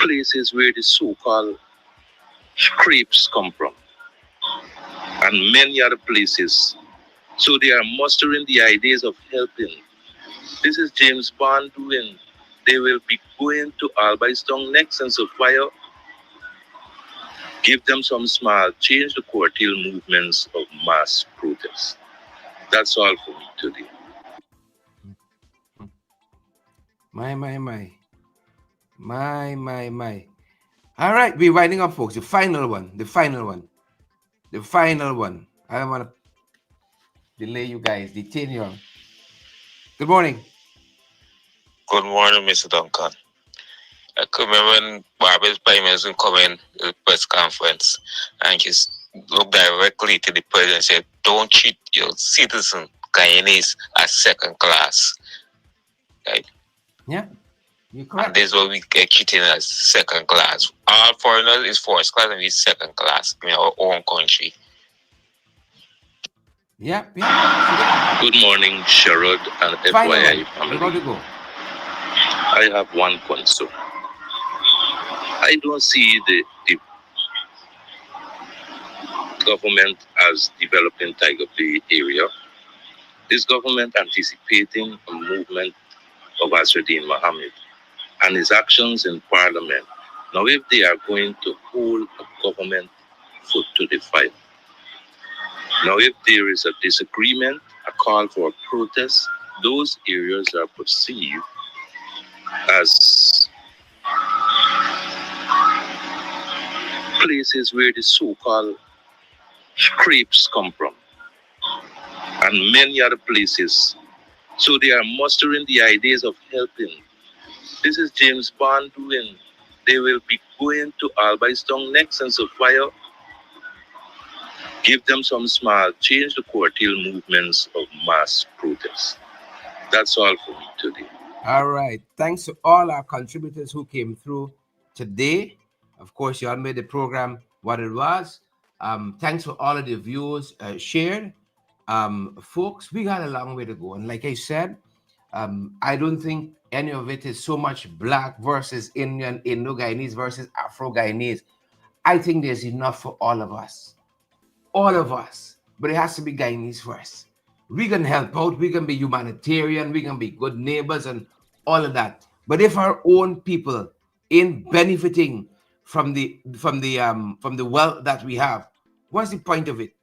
places where the so-called scrapes come from, and many other places. So they are mustering the ideas of helping. This is James Bond doing. They will be going to Albistown next and Sophia. Give them some smile, change the curtail movements of mass protests. That's all for me today. My. All right, we're winding up, folks. The final one. I don't want to delay you guys, detain you. Good morning. Good morning, Mr. Duncan. I can remember when Barbara's Prime Minister come in the press conference and he looked directly to the president and said, "Don't treat your citizen Guyanese as second class." Right? Yeah, you're correct. And this is what we get treated as second class. All foreigners is first class and we second class in our own country. Yeah. Good morning, Sherrod and FYI family. I have one concern. I don't see the government as developing Tiger Bay area. This government anticipating a movement of Azruddin Mohammed and his actions in parliament. Now, if they are going to hold a government foot to the fire, now if there is a disagreement, a call for a protest, those areas are perceived as places where the so-called scrapes come from, and many other places. So they are mustering the ideas of helping. This is James Bond doing. They will be going to Albistown next and Sophia. Give them some smile, change the curtail movements of mass protests. That's all for me today. All right. Thanks to all our contributors who came through today. Of course, you all made the program what it was. Thanks for all of the views shared. Folks, we got a long way to go. And like I said, I don't think any of it is so much Black versus Indian, Indo-Guyanese versus Afro-Guyanese. I think there's enough for all of us. All of us. But it has to be Guyanese first. We can help out. We can be humanitarian. We can be good neighbors and all of that. But if our own people ain't benefiting from the wealth that we have, what's the point of it?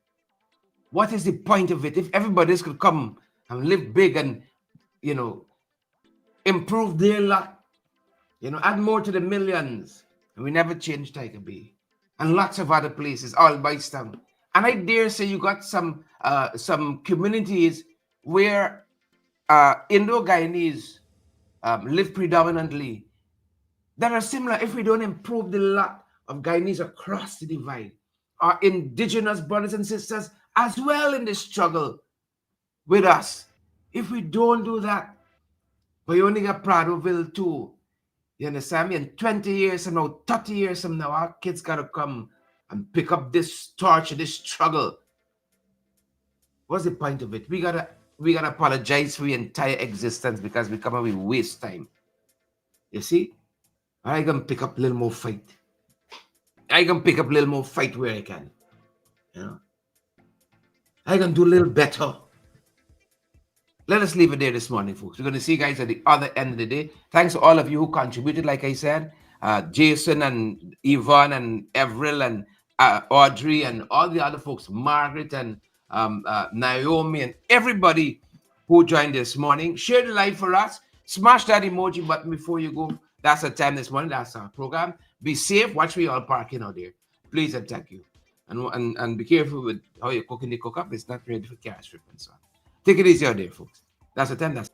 What is the point of it? If everybody could come and live big and, improve their lot, add more to the millions. And we never changed Tiger Bay. And lots of other places, all by town. And I dare say you got some communities where Indo-Guyanese live predominantly that are similar. If we don't improve the lot of Guyanese across the divide, our indigenous brothers and sisters as well in the struggle with us, if we don't do that, we only got Pradoville too. You understand me? And 20 years from now, 30 years from now, our kids got to come and pick up this torch, this struggle. What's the point of it? We gotta apologize for your entire existence because we come and we waste time. You see? I can pick up a little more fight. I can pick up a little more fight where I can. I can do a little better. Let us leave it there this morning, folks. We're going to see you guys at the other end of the day. Thanks to all of you who contributed, like I said. Jason and Yvonne and Avril and Audrey and all the other folks, Margaret and Naomi and everybody who joined this morning. Share the live for us. Smash that emoji button before you go. That's our time this morning. That's our program. Be safe. Watch me all parking out there. Please and thank you. And be careful with how you're cooking the cook up. It's not ready for cash strip and so on. Take it easy out there, folks. That's the time. That's